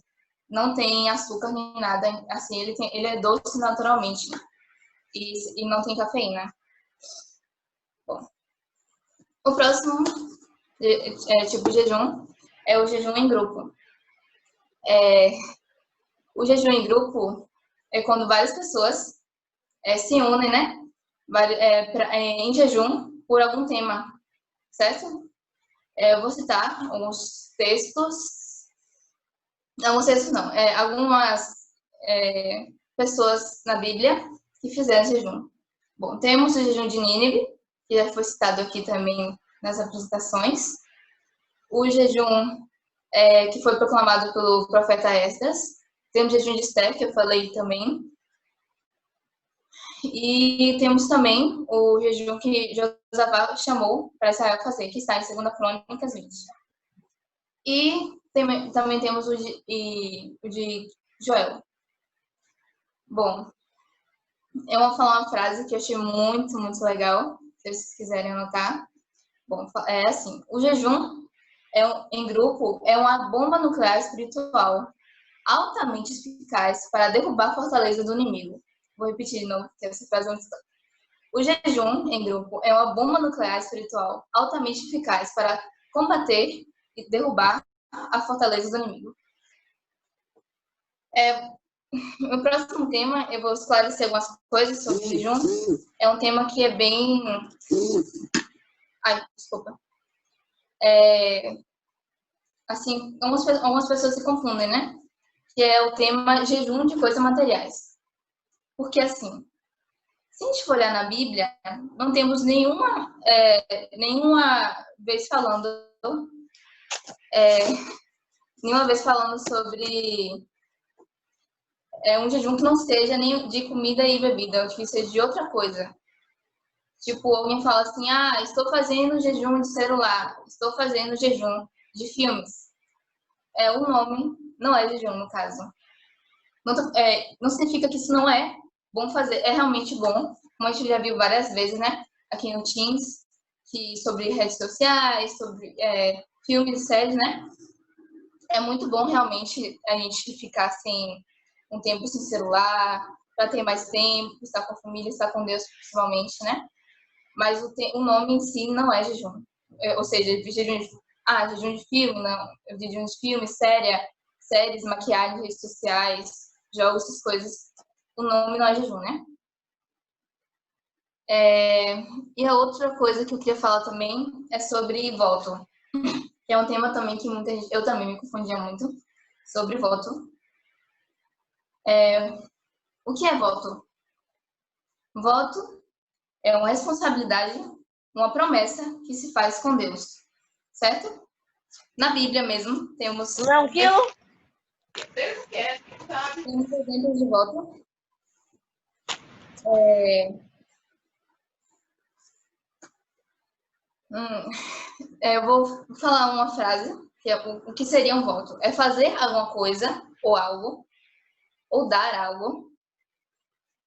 Não tem açúcar nem nada, assim, ele é doce naturalmente e não tem cafeína. Bom, o próximo tipo de jejum é o jejum em grupo. O jejum em grupo é quando várias pessoas se unem, né, em jejum por algum tema, certo? Eu vou citar alguns textos, alguns textos não, algumas pessoas na Bíblia que fizeram jejum. Bom, temos o jejum de Nínive, que já foi citado aqui também nas apresentações. O jejum que foi proclamado pelo profeta Esdras. Temos o jejum de Esther, que eu falei também. E temos também o jejum que Josafá chamou para Israel fazer, que está em 2 Crônicas 20. E também temos o de Joel. Bom, eu vou falar uma frase que eu achei muito, muito legal, se vocês quiserem anotar. Bom, é assim, o jejum em grupo é uma bomba nuclear espiritual altamente eficaz para derrubar a fortaleza do inimigo. Vou repetir de novo, porque essa frase é muito... O jejum em grupo é uma bomba nuclear espiritual altamente eficaz para combater e derrubar a fortaleza do inimigo. O próximo tema, eu vou esclarecer algumas coisas sobre o jejum. É um tema que é bem... Ai, desculpa. Assim, algumas pessoas se confundem, né? Que é o tema jejum de coisas materiais. Porque, assim, se a gente for olhar na Bíblia, não temos nenhuma vez falando sobre um jejum que não seja nem de comida e bebida, que seja de outra coisa. Tipo, alguém fala assim, estou fazendo jejum de celular, estou fazendo jejum de filmes. O nome não é jejum, no caso. Não significa que isso não é bom fazer, é realmente bom, como a gente já viu várias vezes, né, aqui no Teams, sobre redes sociais, sobre filmes e séries, né? É muito bom realmente a gente ficar um tempo sem celular, para ter mais tempo, estar com a família, estar com Deus principalmente, né? Mas o nome em si não é jejum. Ou seja, jejum de filme, não. Jejum de filme, séries, maquiagem, redes sociais, jogos, essas coisas. O nome não é jejum, né? E a outra coisa que eu queria falar também é sobre voto. Que é um tema também que eu também me confundia muito sobre voto. O que é voto? Voto é uma responsabilidade, uma promessa que se faz com Deus, certo? Na Bíblia mesmo, temos... Não, temos exemplos de voto. Eu vou falar uma frase, que é o que seria um voto. É fazer alguma coisa, ou algo, ou dar algo,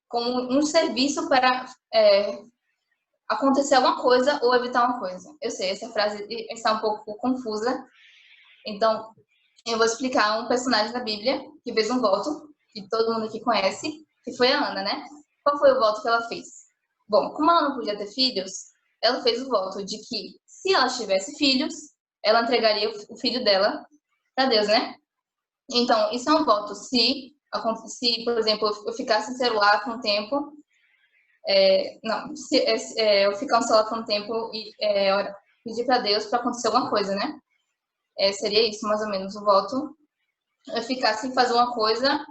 como um serviço para acontecer alguma coisa ou evitar uma coisa. Eu sei, essa frase está um pouco confusa, então eu vou explicar um personagem da Bíblia que fez um voto, que todo mundo aqui conhece, que foi a Ana, né? Qual foi o voto que ela fez? Bom, como ela não podia ter filhos, ela fez o voto de que, se ela tivesse filhos, ela entregaria o filho dela para Deus, né? Então, isso é um voto. Se, por exemplo, eu ficar sem celular por um tempo, eu ficar sem celular por um tempo e pedir para Deus para acontecer alguma coisa, né? Seria isso, mais ou menos, o voto. Eu ficar sem fazer uma coisa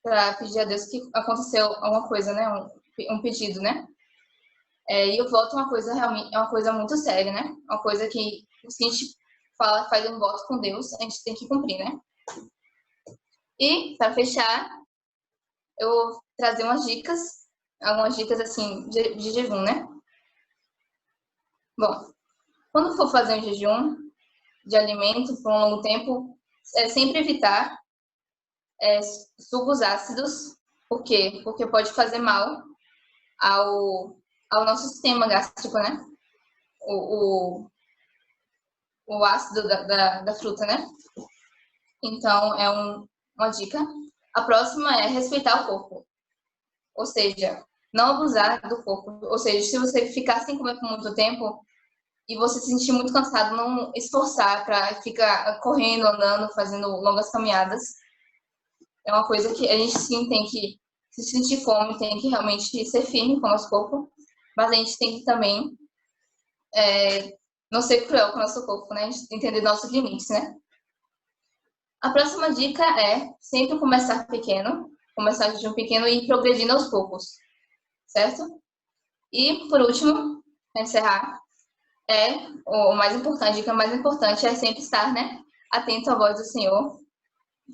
para pedir a Deus que aconteceu alguma coisa, né? Um pedido, né? E o voto é uma coisa realmente, é uma coisa muito séria, né? Uma coisa que, se a gente faz um voto com Deus, a gente tem que cumprir, né? E, para fechar, eu vou trazer algumas dicas, assim, de jejum, né? Bom, quando for fazer um jejum de alimento por um longo tempo, sempre evitar sugos ácidos. Por quê? Porque pode fazer mal ao nosso sistema gástrico, né? O ácido da fruta, né? Então, é uma dica. A próxima é respeitar o corpo. Ou seja, não abusar do corpo. Ou seja, se você ficar sem comer por muito tempo e você se sentir muito cansado, não esforçar para ficar correndo, andando, fazendo longas caminhadas. É uma coisa que a gente sim tem que, se sentir fome, tem que realmente ser firme com o nosso corpo. Mas a gente tem que também não ser cruel com o nosso corpo, né? A gente entender nossos limites, né? A próxima dica é sempre começar pequeno, começar de um pequeno e ir progredindo aos poucos, certo? E, por último, para encerrar, a dica mais importante é sempre estar, né, atento à voz do Senhor,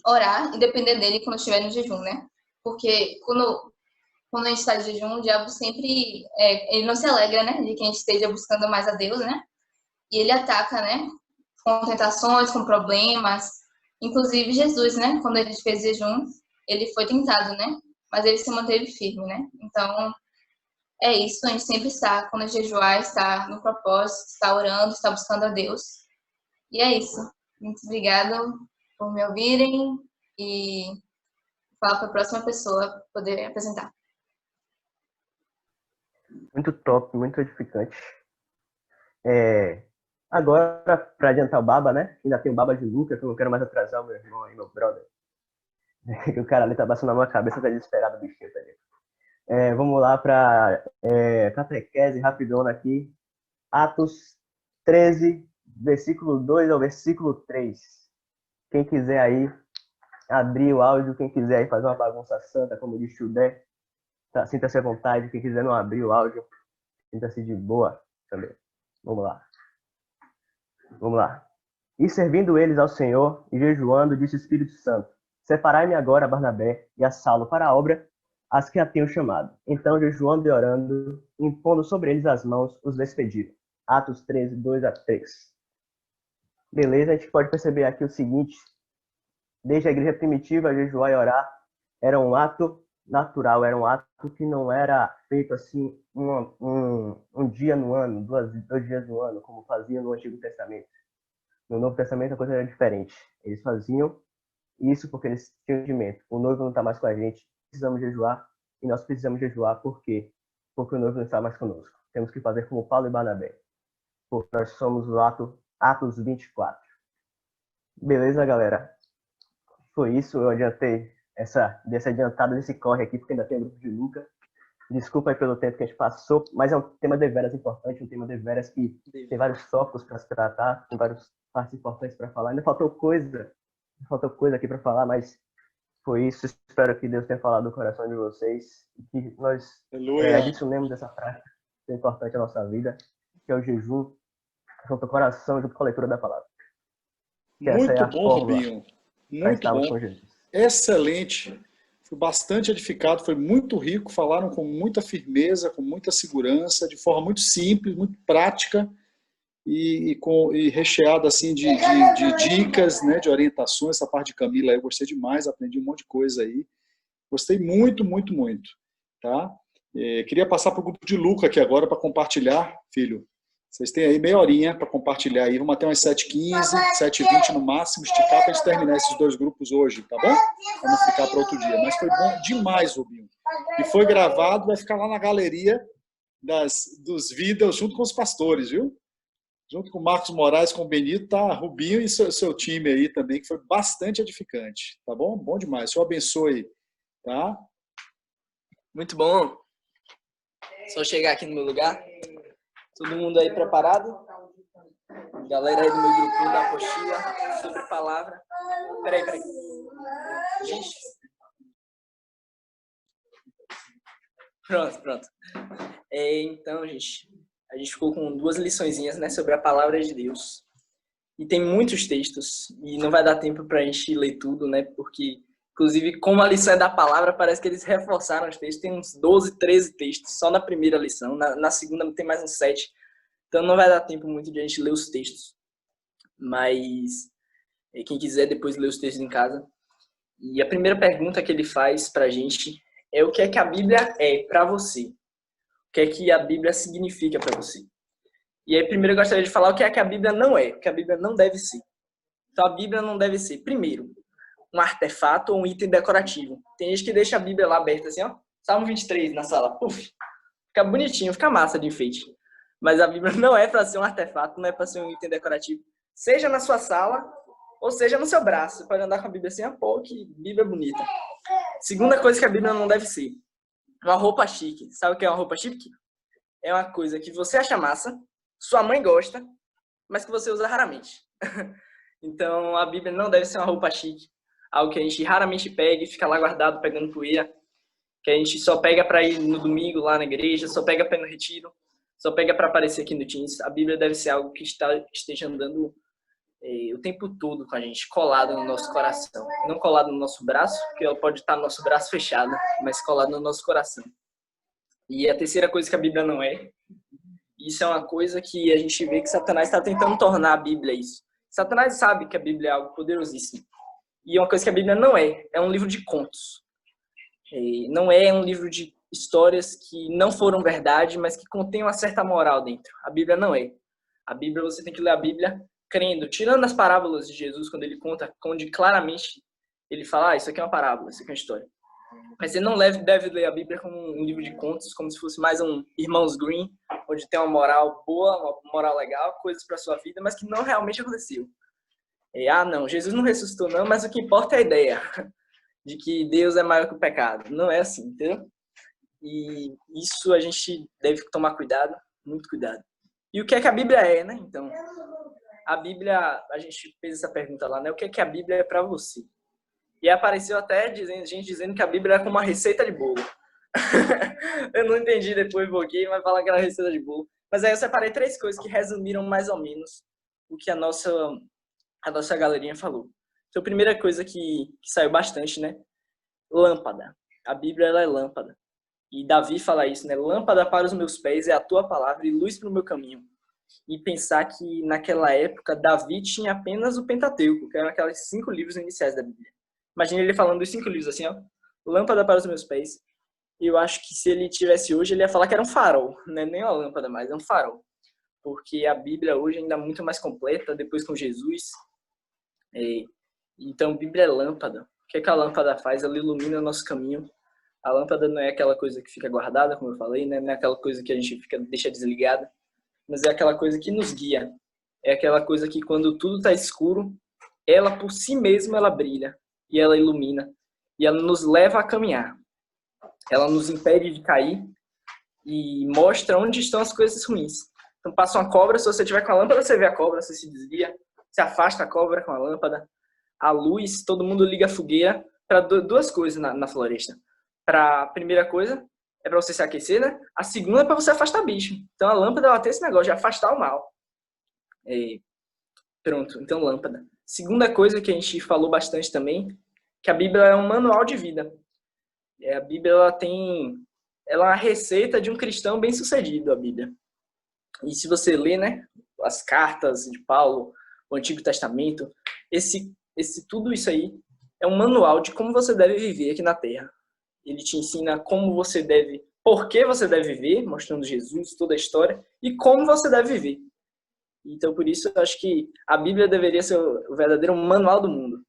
orar e depender dele quando estiver no jejum, né? Porque quando a gente está de jejum, o diabo sempre, ele não se alegra, né, de que a gente esteja buscando mais a Deus, né? E ele ataca, né, com tentações, com problemas. Inclusive Jesus, né, quando ele fez jejum, ele foi tentado, né? Mas ele se manteve firme, né? Então, é isso, a gente sempre está, quando jejuar, está no propósito, está orando, está buscando a Deus. E é isso. Muito obrigada por me ouvirem e falar para a próxima pessoa poder apresentar. Muito top, muito edificante. Agora, para adiantar o baba, né? Ainda tem o baba de Luca, que eu não quero mais atrasar o meu irmão e meu brother. Que o cara ali tá passando na minha cabeça, tá desesperado, bichinho, tá ali. Vamos lá para catequese rapidona aqui. Atos 13, versículo 2 ao versículo 3. Quem quiser aí abrir o áudio, quem quiser aí fazer uma bagunça santa, como diz Chudé, tá, sinta-se à vontade. Quem quiser não abrir o áudio, sinta-se de boa também. Vamos lá. E servindo eles ao Senhor e jejuando, disse o Espírito Santo: separai-me agora a Barnabé e a Saulo para a obra, as que a tenho chamado. Então, jejuando e orando, impondo sobre eles as mãos, os despediram. Atos 13, 2 a 3. Beleza, a gente pode perceber aqui o seguinte: desde a igreja primitiva, jejuar e orar era um ato natural, era um ato que não era feito assim um dia no ano, dois dias no ano, como faziam no Antigo Testamento. No Novo Testamento a coisa era diferente. Eles faziam isso porque eles tinham entendimento. O noivo não está mais com a gente, precisamos jejuar, e nós precisamos jejuar por quê? Porque o noivo não está mais conosco. Temos que fazer como Paulo e Barnabé, porque nós somos o Atos 24. Beleza, galera? Foi isso, eu adiantei dessa adiantada desse corre aqui, porque ainda tem o grupo de Luca. Desculpa aí pelo tempo que a gente passou, mas é um tema deveras importante, um tema deveras que tem vários tópicos para se tratar, tem várias partes importantes para falar. Ainda faltou coisa aqui para falar, mas foi isso. Espero que Deus tenha falado do coração de vocês e que nós adicionemos essa prática que é importante na nossa vida, que é o jejum, junto ao coração, junto com a leitura da palavra. Muito bom, Rubinho. Muito bom. Excelente. Fui bastante edificado, foi muito rico, falaram com muita firmeza, com muita segurança, de forma muito simples, muito prática e recheada assim, de dicas, né, de orientações. Essa parte de Camila eu gostei demais, aprendi um monte de coisa aí. Gostei muito, muito, muito. Tá? Queria passar para o grupo de Luca aqui agora para compartilhar, filho. Vocês têm aí meia horinha para compartilhar aí. Vamos até umas 7h15, 7h20 no máximo, esticar para a gente terminar esses 2 grupos hoje, tá bom? Para não ficar para outro dia. Mas foi bom demais, Rubinho. E foi gravado, vai ficar lá na galeria dos vídeos junto com os pastores, viu? Junto com o Marcos Moraes, com o Benito, tá Rubinho e seu time aí também, que foi bastante edificante, tá bom? Bom demais. O Senhor abençoe, tá? Muito bom. Só chegar aqui no meu lugar. Todo mundo aí preparado? Galera aí do meu grupinho da apostila sobre palavra. Peraí. Gente. Pronto. Então, gente, a gente ficou com 2 liçõezinhas, né, sobre a palavra de Deus. E tem muitos textos, e não vai dar tempo pra gente ler tudo, né, porque, inclusive, como a lição é da palavra, parece que eles reforçaram os textos. Tem uns 12, 13 textos só na primeira lição. Na segunda tem mais uns 7. Então não vai dar tempo muito de a gente ler os textos. Mas quem quiser depois ler os textos em casa. E a primeira pergunta que ele faz pra gente é: o que é que a Bíblia é pra você? O que é que a Bíblia significa pra você? E aí primeiro eu gostaria de falar o que é que a Bíblia não é, o que a Bíblia não deve ser. Então a Bíblia não deve ser, primeiro, um artefato ou um item decorativo. Tem gente que deixa a Bíblia lá aberta assim, ó, Salmo 23 na sala, puf, fica bonitinho, fica massa de enfeite. Mas a Bíblia não é para ser um artefato, não é para ser um item decorativo. Seja na sua sala, ou seja no seu braço. Você pode andar com a Bíblia assim, pô, que Bíblia bonita. Segunda coisa que a Bíblia não deve ser: uma roupa chique. Sabe o que é uma roupa chique? É uma coisa que você acha massa, sua mãe gosta, mas que você usa raramente. Então, a Bíblia não deve ser uma roupa chique. Algo que a gente raramente pega e fica lá guardado pegando poeira. Que a gente só pega para ir no domingo lá na igreja, só pega para ir no retiro, só pega para aparecer aqui no Teams. A Bíblia deve ser algo que esteja andando o tempo todo com a gente, colado no nosso coração. Não colado no nosso braço, porque ela pode estar no nosso braço fechado, mas colado no nosso coração. E a terceira coisa que a Bíblia não é, isso é uma coisa que a gente vê que Satanás está tentando tornar a Bíblia isso. Satanás sabe que a Bíblia é algo poderosíssimo. E uma coisa que a Bíblia não é um livro de contos. Não é um livro de histórias que não foram verdade, mas que contém uma certa moral dentro. A Bíblia não é. A Bíblia, você tem que ler a Bíblia crendo, tirando as parábolas de Jesus, quando ele conta, onde claramente ele fala, isso aqui é uma parábola, isso aqui é uma história. Mas você não deve ler a Bíblia como um livro de contos, como se fosse mais um Irmãos Green, onde tem uma moral boa, uma moral legal, coisas para sua vida, mas que não realmente aconteceu. Não, Jesus não ressuscitou não, mas o que importa é a ideia de que Deus é maior que o pecado. Não é assim, entendeu? E isso a gente deve tomar cuidado, muito cuidado. E o que é que a Bíblia é, né? Então, a Bíblia, a gente fez essa pergunta lá, né? O que é que a Bíblia é para você? E apareceu até gente dizendo que a Bíblia é como uma receita de bolo. Eu não entendi depois, bloqueei, mas fala que era receita de bolo. Mas aí eu separei 3 coisas que resumiram mais ou menos o que a nossa galerinha falou. Então, a primeira coisa que saiu bastante, né? Lâmpada. A Bíblia, ela é lâmpada. E Davi fala isso, né? Lâmpada para os meus pés é a tua palavra e luz para o meu caminho. E pensar que naquela época Davi tinha apenas o Pentateuco, que eram aqueles 5 livros iniciais da Bíblia. Imagina ele falando dos 5 livros assim, ó. Lâmpada para os meus pés. E eu acho que se ele tivesse hoje, ele ia falar que era um farol. Não é nem uma lâmpada mais, é um farol. Porque a Bíblia hoje ainda é muito mais completa, depois com Jesus. Então, a Bíblia é lâmpada. O que é que a lâmpada faz? Ela ilumina o nosso caminho. A lâmpada não é aquela coisa que fica guardada, como eu falei, né? Não é aquela coisa que a gente deixa desligada, mas é aquela coisa que nos guia. É aquela coisa que quando tudo está escuro, ela por si mesma ela brilha e ela ilumina e ela nos leva a caminhar. Ela nos impede de cair e mostra onde estão as coisas ruins. Então passa uma cobra, se você tiver com a lâmpada, você vê a cobra, você se desvia, você afasta a cobra com a lâmpada. A luz, todo mundo liga a fogueira para 2 coisas na floresta. A primeira coisa é para você se aquecer, né? A segunda é para você afastar bicho. Então a lâmpada ela tem esse negócio de afastar o mal. Pronto, então lâmpada. Segunda coisa que a gente falou bastante também, que a Bíblia é um manual de vida. A Bíblia, ela é uma receita de um cristão bem-sucedido, a Bíblia. E se você lê, né, as cartas de Paulo, o Antigo Testamento, tudo isso aí é um manual de como você deve viver aqui na Terra. Ele te ensina por que você deve viver, mostrando Jesus, toda a história, e como você deve viver. Então, por isso, eu acho que a Bíblia deveria ser o verdadeiro manual do mundo.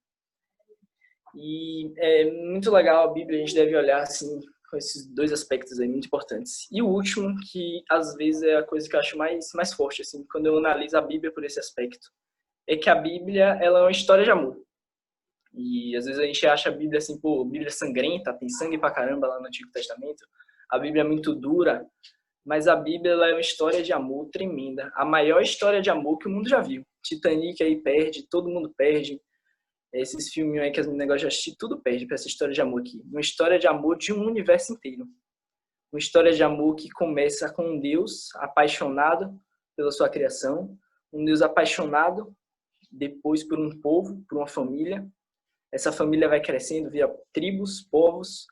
E é muito legal a Bíblia, a gente deve olhar assim, com esses dois aspectos aí muito importantes. E o último, que às vezes é a coisa que eu acho mais forte, assim, quando eu analiso a Bíblia por esse aspecto, é que a Bíblia, ela é uma história de amor. E às vezes a gente acha a Bíblia assim, pô, Bíblia sangrenta, tem sangue pra caramba lá no Antigo Testamento, a Bíblia é muito dura, mas a Bíblia, ela é uma história de amor tremenda, a maior história de amor que o mundo já viu. Titanic aí perde, todo mundo perde, esses filmes aí que as negócios de assistir, tudo perde pra essa história de amor aqui. Uma história de amor de um universo inteiro. Uma história de amor que começa com um Deus apaixonado pela sua criação, um Deus apaixonado depois por um povo, por uma família. Essa família vai crescendo via tribos, povos,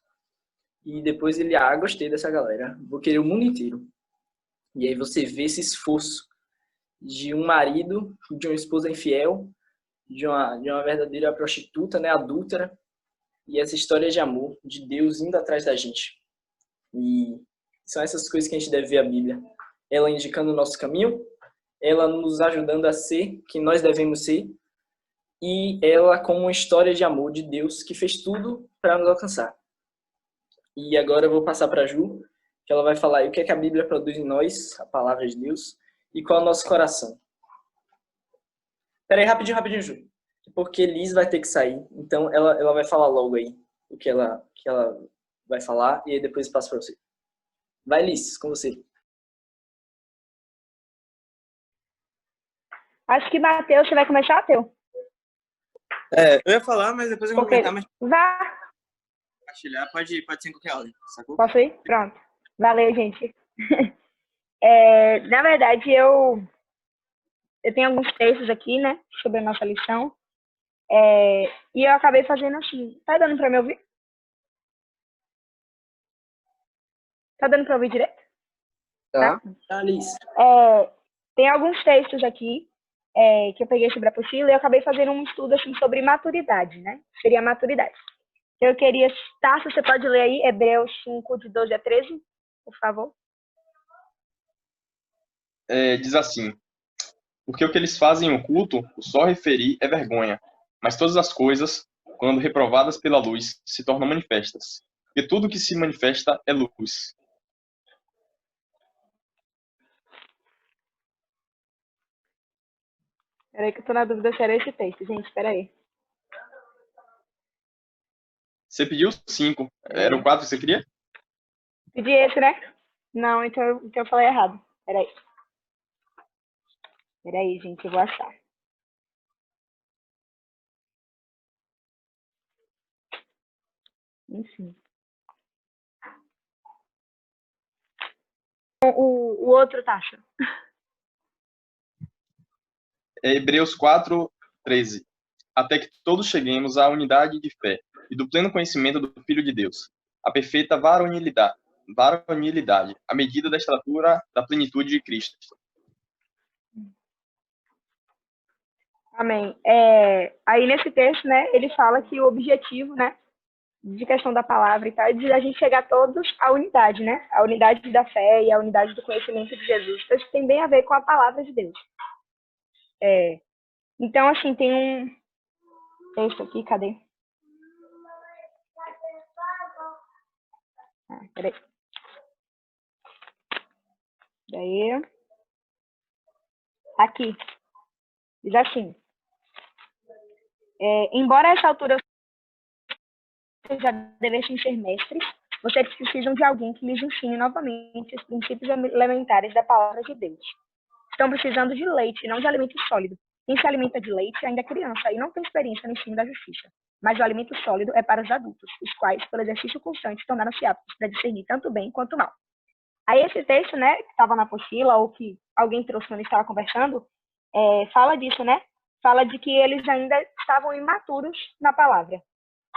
e depois ele, gostei dessa galera, vou querer o mundo inteiro. E aí você vê esse esforço de um marido, de uma esposa infiel, de uma verdadeira prostituta, né, adúltera, e essa história de amor, de Deus indo atrás da gente. E são essas coisas que a gente deve ver a Bíblia. Ela indicando o nosso caminho, ela nos ajudando a ser quem nós devemos ser, e ela como uma história de amor de Deus que fez tudo para nos alcançar. E agora eu vou passar para a Ju, que ela vai falar aí o que é que a Bíblia produz em nós, a palavra de Deus, e qual é o nosso coração. Peraí, rapidinho, Ju. Porque Liz vai ter que sair, então ela vai falar logo aí o que ela vai falar, e aí depois eu passo para você. Vai, Liz, com você. Acho que, Matheus, você vai começar, Teu? Eu ia falar, mas depois eu vou comentar, mas Vá. compartilhar pode ser em qualquer ordem, sacou? Posso ir? Pronto. Valeu, gente. Na verdade, eu tenho alguns textos aqui, né, sobre a nossa lição. E eu acabei fazendo assim. Tá dando para me ouvir? Tá dando para ouvir direito? Tá, Liz. Tem alguns textos aqui que eu peguei sobre a apostila e eu acabei fazendo um estudo assim, sobre maturidade, né? Seria a maturidade. Eu queria citar, se você pode ler aí, Hebreus 5, de 12 a 13, por favor. Diz assim: porque o que eles fazem em oculto, o só referir é vergonha, mas todas as coisas, quando reprovadas pela luz, se tornam manifestas. Porque tudo que se manifesta é luz. Peraí que eu tô na dúvida se era esse texto, gente, peraí. Você pediu 5. Era o 4 que você queria? Pedi esse, né? Não, então eu falei errado. Peraí, gente, eu vou achar. Enfim. O outro, Tasha. Hebreus 4, 13. Até que todos cheguemos à unidade de fé e do pleno conhecimento do Filho de Deus, a perfeita varonilidade, à medida da estatura da plenitude de Cristo. Amém. Aí nesse texto, né, ele fala que o objetivo, né, de questão da palavra e tal, é de a gente chegar todos à unidade, né, a unidade da fé e a unidade do conhecimento de Jesus. Então, isso tem bem a ver com a palavra de Deus. Então, assim, tem um texto aqui, cadê? Peraí. Daí. Aqui. Diz assim. Embora a essa altura vocês já devessem ser mestres, vocês precisam de alguém que lhes ensine novamente os princípios elementares da palavra de Deus. Estão precisando de leite, não de alimento sólido. Quem se alimenta de leite ainda é criança e não tem experiência no ensino da justiça. Mas o alimento sólido é para os adultos, os quais, pelo exercício constante, tornaram-se aptos para discernir tanto o bem quanto o mal. Aí esse texto, né, que estava na apostila, ou que alguém trouxe quando estava conversando, fala disso, né? Fala de que eles ainda estavam imaturos na palavra.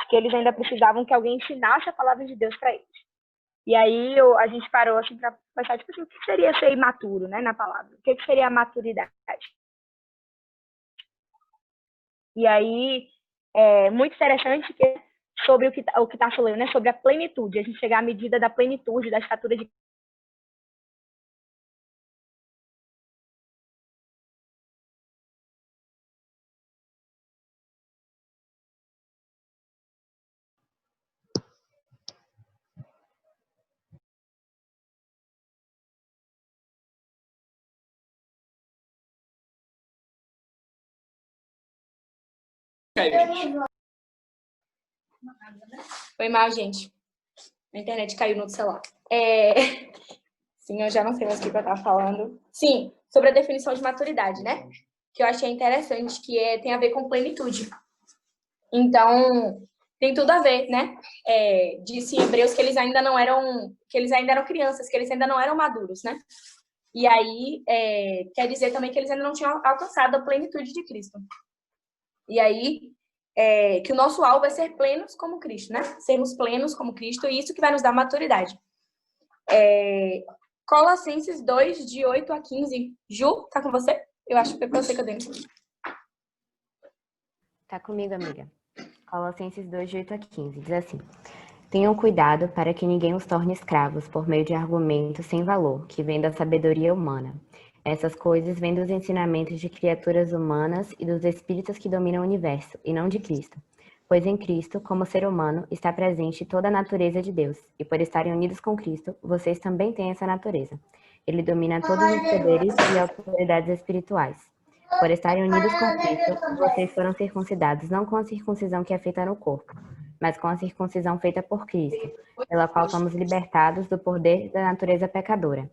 que eles ainda precisavam que alguém ensinasse a palavra de Deus para eles. E aí a gente parou assim para pensar, tipo assim, o que seria ser imaturo, né, na palavra? O que seria a maturidade? E aí é muito interessante que sobre o que está falando, né, sobre a plenitude, a gente chegar à medida da plenitude, da estatura de Foi mal, gente. A internet caiu no celular. Sim, eu já não sei mais o que eu estava falando. Sim, sobre a definição de maturidade, né? Que eu achei interessante, que tem a ver com plenitude. Então, tem tudo a ver, né? Disse em Hebreus que eles ainda eram crianças, que eles ainda não eram maduros, né? E aí, quer dizer também que eles ainda não tinham alcançado a plenitude de Cristo. E aí, que o nosso alvo é ser plenos como Cristo, né? Sermos plenos como Cristo, e isso que vai nos dar maturidade. Colossenses 2, de 8 a 15. Ju, tá com você? Eu acho que foi pra você que eu dei. Tá comigo, amiga. Colossenses 2, de 8 a 15. Diz assim: Tenham cuidado para que ninguém os torne escravos por meio de argumentos sem valor, que vêm da sabedoria humana. Essas coisas vêm dos ensinamentos de criaturas humanas e dos espíritos que dominam o universo, e não de Cristo. Pois em Cristo, como ser humano, está presente toda a natureza de Deus, e por estarem unidos com Cristo, vocês também têm essa natureza. Ele domina todos os poderes e autoridades espirituais. Por estarem unidos com Cristo, vocês foram circuncidados não com a circuncisão que é feita no corpo, mas com a circuncisão feita por Cristo, pela qual fomos libertados do poder da natureza pecadora.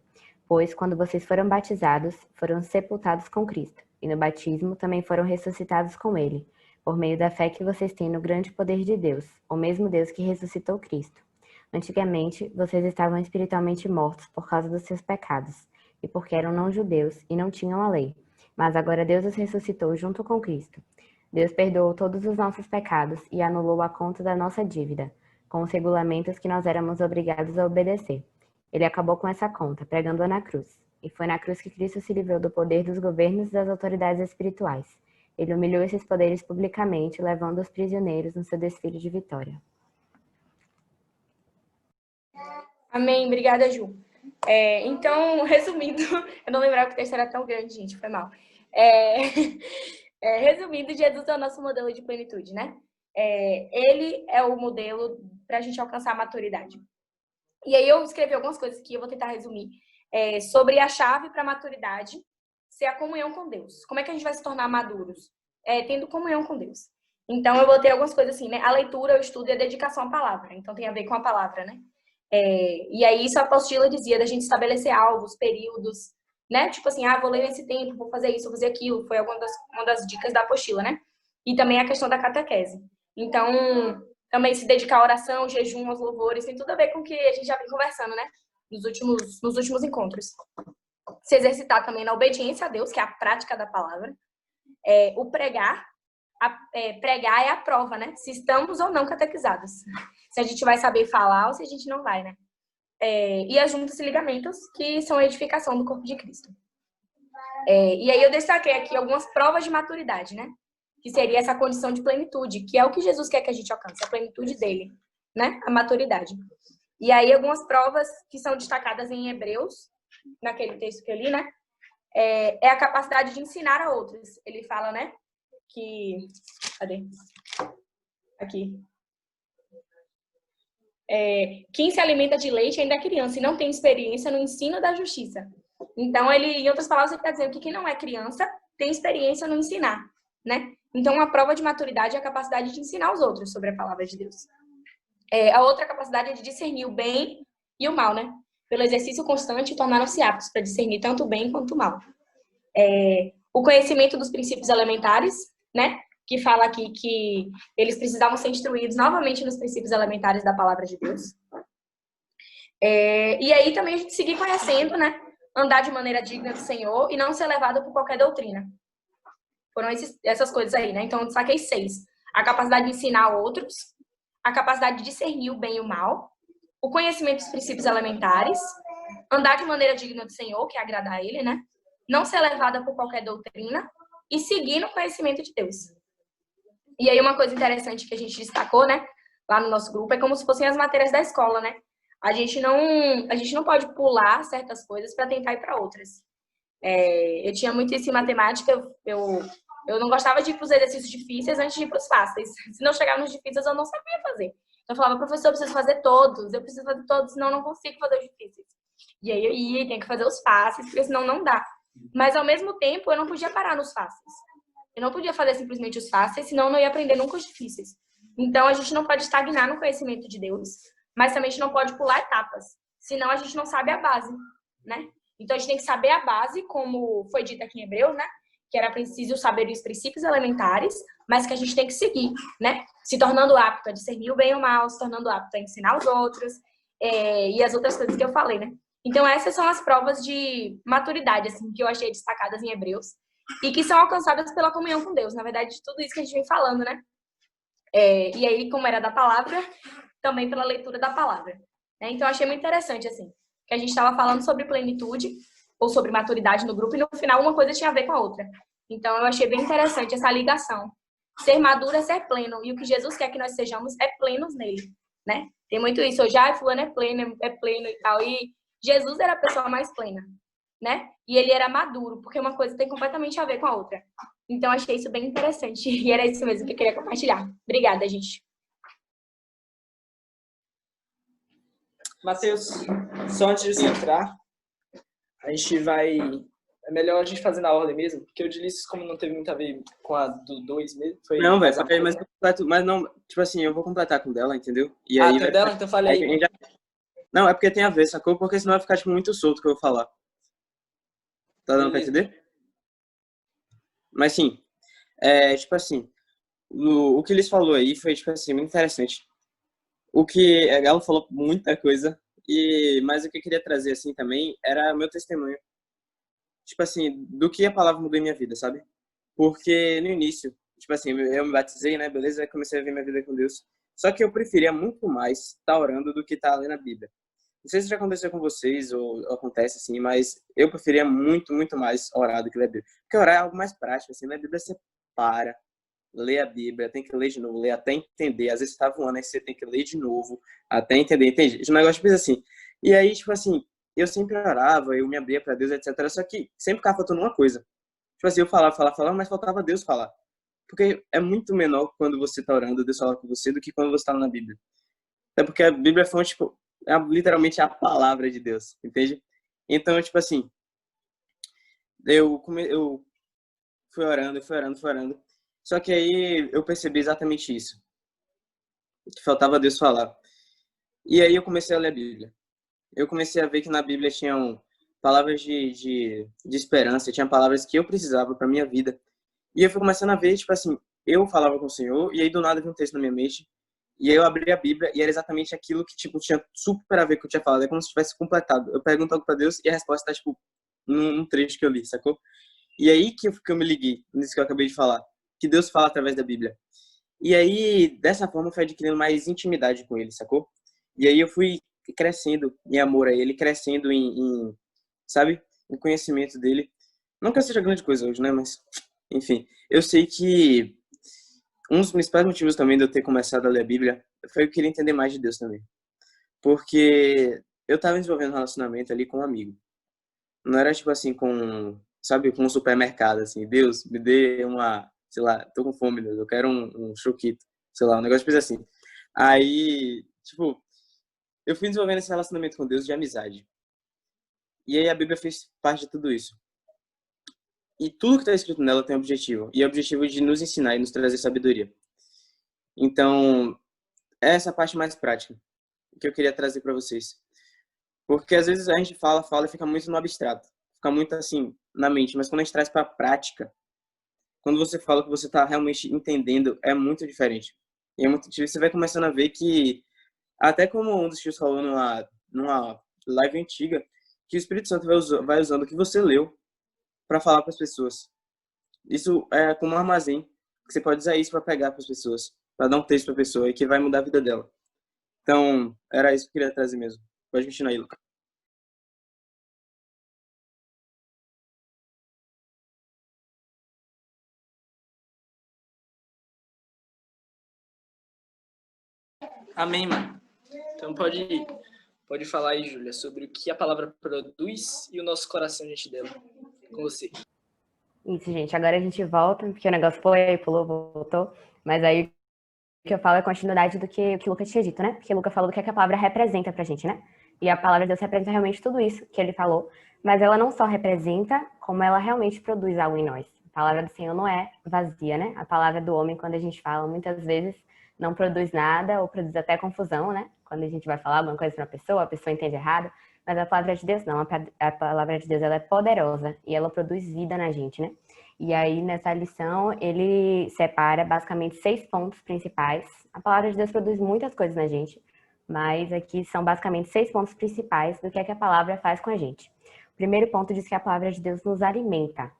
Pois, quando vocês foram batizados, foram sepultados com Cristo, e no batismo também foram ressuscitados com Ele, por meio da fé que vocês têm no grande poder de Deus, o mesmo Deus que ressuscitou Cristo. Antigamente, vocês estavam espiritualmente mortos por causa dos seus pecados, e porque eram não-judeus e não tinham a lei. Mas agora Deus os ressuscitou junto com Cristo. Deus perdoou todos os nossos pecados e anulou a conta da nossa dívida, com os regulamentos que nós éramos obrigados a obedecer. Ele acabou com essa conta, pregando-a na cruz. E foi na cruz que Cristo se livrou do poder dos governos e das autoridades espirituais. Ele humilhou esses poderes publicamente, levando os prisioneiros no seu desfile de vitória. Amém. Obrigada, Ju. Então, resumindo, eu não lembrava que o texto era tão grande, gente, foi mal. Resumindo, Jesus é o nosso modelo de plenitude, né? Ele é o modelo para a gente alcançar a maturidade. E aí eu escrevi algumas coisas que eu vou tentar resumir sobre a chave para a maturidade ser a comunhão com Deus. Como é que a gente vai se tornar maduros? Tendo comunhão com Deus. Então, eu botei algumas coisas assim, né? A leitura, o estudo e a dedicação à palavra. Então, tem a ver com a palavra, né? E aí, isso a apostila dizia da gente estabelecer alvos, períodos, né? Tipo assim, vou ler nesse tempo, vou fazer isso, vou fazer aquilo. Foi uma das dicas da apostila, né? E também a questão da catequese. Então, também se dedicar à oração, jejum, aos louvores, tem tudo a ver com o que a gente já vem conversando, né? Nos últimos encontros. Se exercitar também na obediência a Deus, que é a prática da palavra. O pregar. Pregar é a prova, né? Se estamos ou não catequizados. Se a gente vai saber falar ou se a gente não vai, né? E as juntas e ligamentos, que são a edificação do corpo de Cristo. E aí eu destaquei aqui algumas provas de maturidade, né? Que seria essa condição de plenitude, que é o que Jesus quer que a gente alcance, a plenitude dele, né? A maturidade. E aí algumas provas que são destacadas em Hebreus, naquele texto que eu li, né? É a capacidade de ensinar a outros. Ele fala, né? Cadê? Aqui. Quem se alimenta de leite ainda é criança e não tem experiência no ensino da justiça. Então, em outras palavras, ele está dizendo que quem não é criança tem experiência no ensinar, né? Então, uma prova de maturidade é a capacidade de ensinar os outros sobre a palavra de Deus. A outra capacidade é de discernir o bem e o mal, né? Pelo exercício constante, tornaram-se aptos para discernir tanto o bem quanto o mal. O conhecimento dos princípios elementares, né? Que fala aqui que eles precisavam ser instruídos novamente nos princípios elementares da palavra de Deus. E aí também a gente seguir conhecendo, né? Andar de maneira digna do Senhor e não ser levado por qualquer doutrina. Foram essas coisas aí, né? Então, eu destaquei 6. A capacidade de ensinar a outros, a capacidade de discernir o bem e o mal, o conhecimento dos princípios elementares, andar de maneira digna do Senhor, que é agradar a Ele, né? Não ser levada por qualquer doutrina e seguir no conhecimento de Deus. E aí uma coisa interessante que a gente destacou, né, lá no nosso grupo, é como se fossem as matérias da escola, né? A gente não pode pular certas coisas para tentar ir para outras. Eu tinha muito isso em matemática, eu não gostava de ir para os exercícios difíceis antes de ir para os fáceis. Se não chegar nos difíceis, eu não sabia fazer. Então, eu falava, professor, eu preciso fazer todos, senão eu não consigo fazer os difíceis. E aí eu ia, tinha que fazer os fáceis, porque senão não dá. Mas, ao mesmo tempo, eu não podia parar nos fáceis. Eu não podia fazer simplesmente os fáceis, senão eu não ia aprender nunca os difíceis. Então, a gente não pode estagnar no conhecimento de Deus, mas também a gente não pode pular etapas, senão a gente não sabe a base, né? Então, a gente tem que saber a base, como foi dito aqui em Hebreus, né? Que era preciso saber os princípios elementares, mas que a gente tem que seguir, né? Se tornando apto a discernir o bem e o mal, se tornando apto a ensinar os outros, e as outras coisas que eu falei, né? Então, essas são as provas de maturidade, assim, que eu achei destacadas em Hebreus, e que são alcançadas pela comunhão com Deus. Na verdade, de tudo isso que a gente vem falando, né? E aí, como era da palavra, também pela leitura da palavra. Né? Então, eu achei muito interessante, assim, que a gente estava falando sobre plenitude, ou sobre maturidade no grupo, e no final uma coisa tinha a ver com a outra. Então, eu achei bem interessante essa ligação. Ser maduro é ser pleno, e o que Jesus quer que nós sejamos é plenos nele, né? Tem muito isso, hoje, fulano é pleno e tal, e Jesus era a pessoa mais plena, né? E ele era maduro, porque uma coisa tem completamente a ver com a outra. Então, achei isso bem interessante, e era isso mesmo que eu queria compartilhar. Obrigada, gente. Matheus, só antes de você entrar, a gente vai... É melhor a gente fazer na ordem mesmo, porque o de Ulisses, como não teve muito a ver com a do 2 mesmo, foi... Não, velho, mas completo, mas não, tipo assim, eu vou completar com dela, entendeu? E aí, tem dela? Então fale aí. Não, é porque tem a ver, sacou? Porque senão vai ficar, tipo, muito solto o que eu vou falar. Tá dando pra entender? Mas sim, tipo assim, o que eles falou aí foi, tipo assim, muito interessante. O que ela falou muita coisa, mas o que eu queria trazer, assim, também, era meu testemunho. Tipo assim, do que a palavra mudou em minha vida, sabe? Porque no início, tipo assim, eu me batizei, né, beleza? Aí comecei a ver minha vida com Deus. Só que eu preferia muito mais estar orando do que estar lendo a Bíblia. Não sei se já aconteceu com vocês ou acontece assim, mas eu preferia muito, muito mais orar do que ler a Bíblia. Porque orar é algo mais prático, assim, ler a Bíblia você para, lê a Bíblia, tem que ler de novo, ler até entender. Às vezes você tá voando, aí você tem que ler de novo, até entender, entende? Esse negócio tipo assim. E aí, tipo assim, eu sempre orava, eu me abria para Deus, etc. Só que sempre ficava faltando uma coisa. Tipo assim, eu falava, mas faltava Deus falar. Porque é muito menor quando você tá orando, Deus fala com você, do que quando você tá na Bíblia. É porque a Bíblia foi, tipo, literalmente a palavra de Deus, entende? Então, tipo assim, eu fui orando. Só que aí eu percebi exatamente isso. Que faltava Deus falar. E aí eu comecei a ler a Bíblia. Eu comecei a ver que na Bíblia tinham palavras de esperança, tinha palavras que eu precisava para minha vida. E eu fui começando a ver, tipo assim, eu falava com o Senhor, e aí do nada veio um texto na minha mente, e aí eu abri a Bíblia, e era exatamente aquilo que, tipo, tinha super a ver com o que eu tinha falado. É como se tivesse completado. Eu pergunto algo para Deus, e a resposta tá, tipo, num trecho que eu li, sacou? E aí que eu me liguei, nisso que eu acabei de falar, que Deus fala através da Bíblia. E aí, dessa forma, eu fui adquirindo mais intimidade com Ele, sacou? E aí eu fui crescendo em amor a Ele, crescendo sabe, em conhecimento dele. Não que eu seja grande coisa hoje, né, mas, enfim. Eu sei que um dos principais motivos também de eu ter começado a ler a Bíblia foi eu querer entender mais de Deus também. Porque eu tava desenvolvendo um relacionamento ali com um amigo. Não era tipo assim com um supermercado, assim, Deus, me dê sei lá, tô com fome, Deus, eu quero um choquito, sei lá, um negócio assim. Aí, tipo, eu fui desenvolvendo esse relacionamento com Deus de amizade. E aí a Bíblia fez parte de tudo isso. E tudo que está escrito nela tem um objetivo. E é o objetivo de nos ensinar e nos trazer sabedoria. Então, essa é a parte mais prática que eu queria trazer para vocês. Porque às vezes a gente fala e fica muito no abstrato. Fica muito assim, na mente. Mas quando a gente traz para a prática, quando você fala o que você está realmente entendendo, é muito diferente. E é muito difícil. Você vai começando a ver que, até como um dos tios falou numa live antiga, que o Espírito Santo vai usando o que você leu para falar para as pessoas. Isso é como um armazém, que você pode usar isso para pegar para as pessoas. para dar um texto para a pessoa e que vai mudar a vida dela. Então, era isso que eu queria trazer mesmo. Pode continuar aí, Lucas. Amém, mano. Então pode falar aí, Júlia, sobre o que a palavra produz e o nosso coração diante dela. Com você. Isso, gente. Agora a gente volta, porque o negócio foi, pulou, voltou. Mas aí o que eu falo é a continuidade do que o Lucas tinha dito, né? Porque o Lucas falou do que a palavra representa pra gente, né? E a palavra de Deus representa realmente tudo isso que ele falou. Mas ela não só representa, como ela realmente produz algo em nós. A palavra do Senhor não é vazia, né? A palavra do homem, quando a gente fala, muitas vezes não produz nada ou produz até confusão, né? Quando a gente vai falar alguma coisa para uma pessoa, a pessoa entende errado. Mas a palavra de Deus não. A palavra de Deus, ela é poderosa e ela produz vida na gente, né? E aí, nessa lição, ele separa basicamente 6 pontos principais. A palavra de Deus produz muitas coisas na gente, mas aqui são basicamente 6 pontos principais do que é que a palavra faz com a gente. O primeiro ponto diz que a palavra de Deus nos alimenta.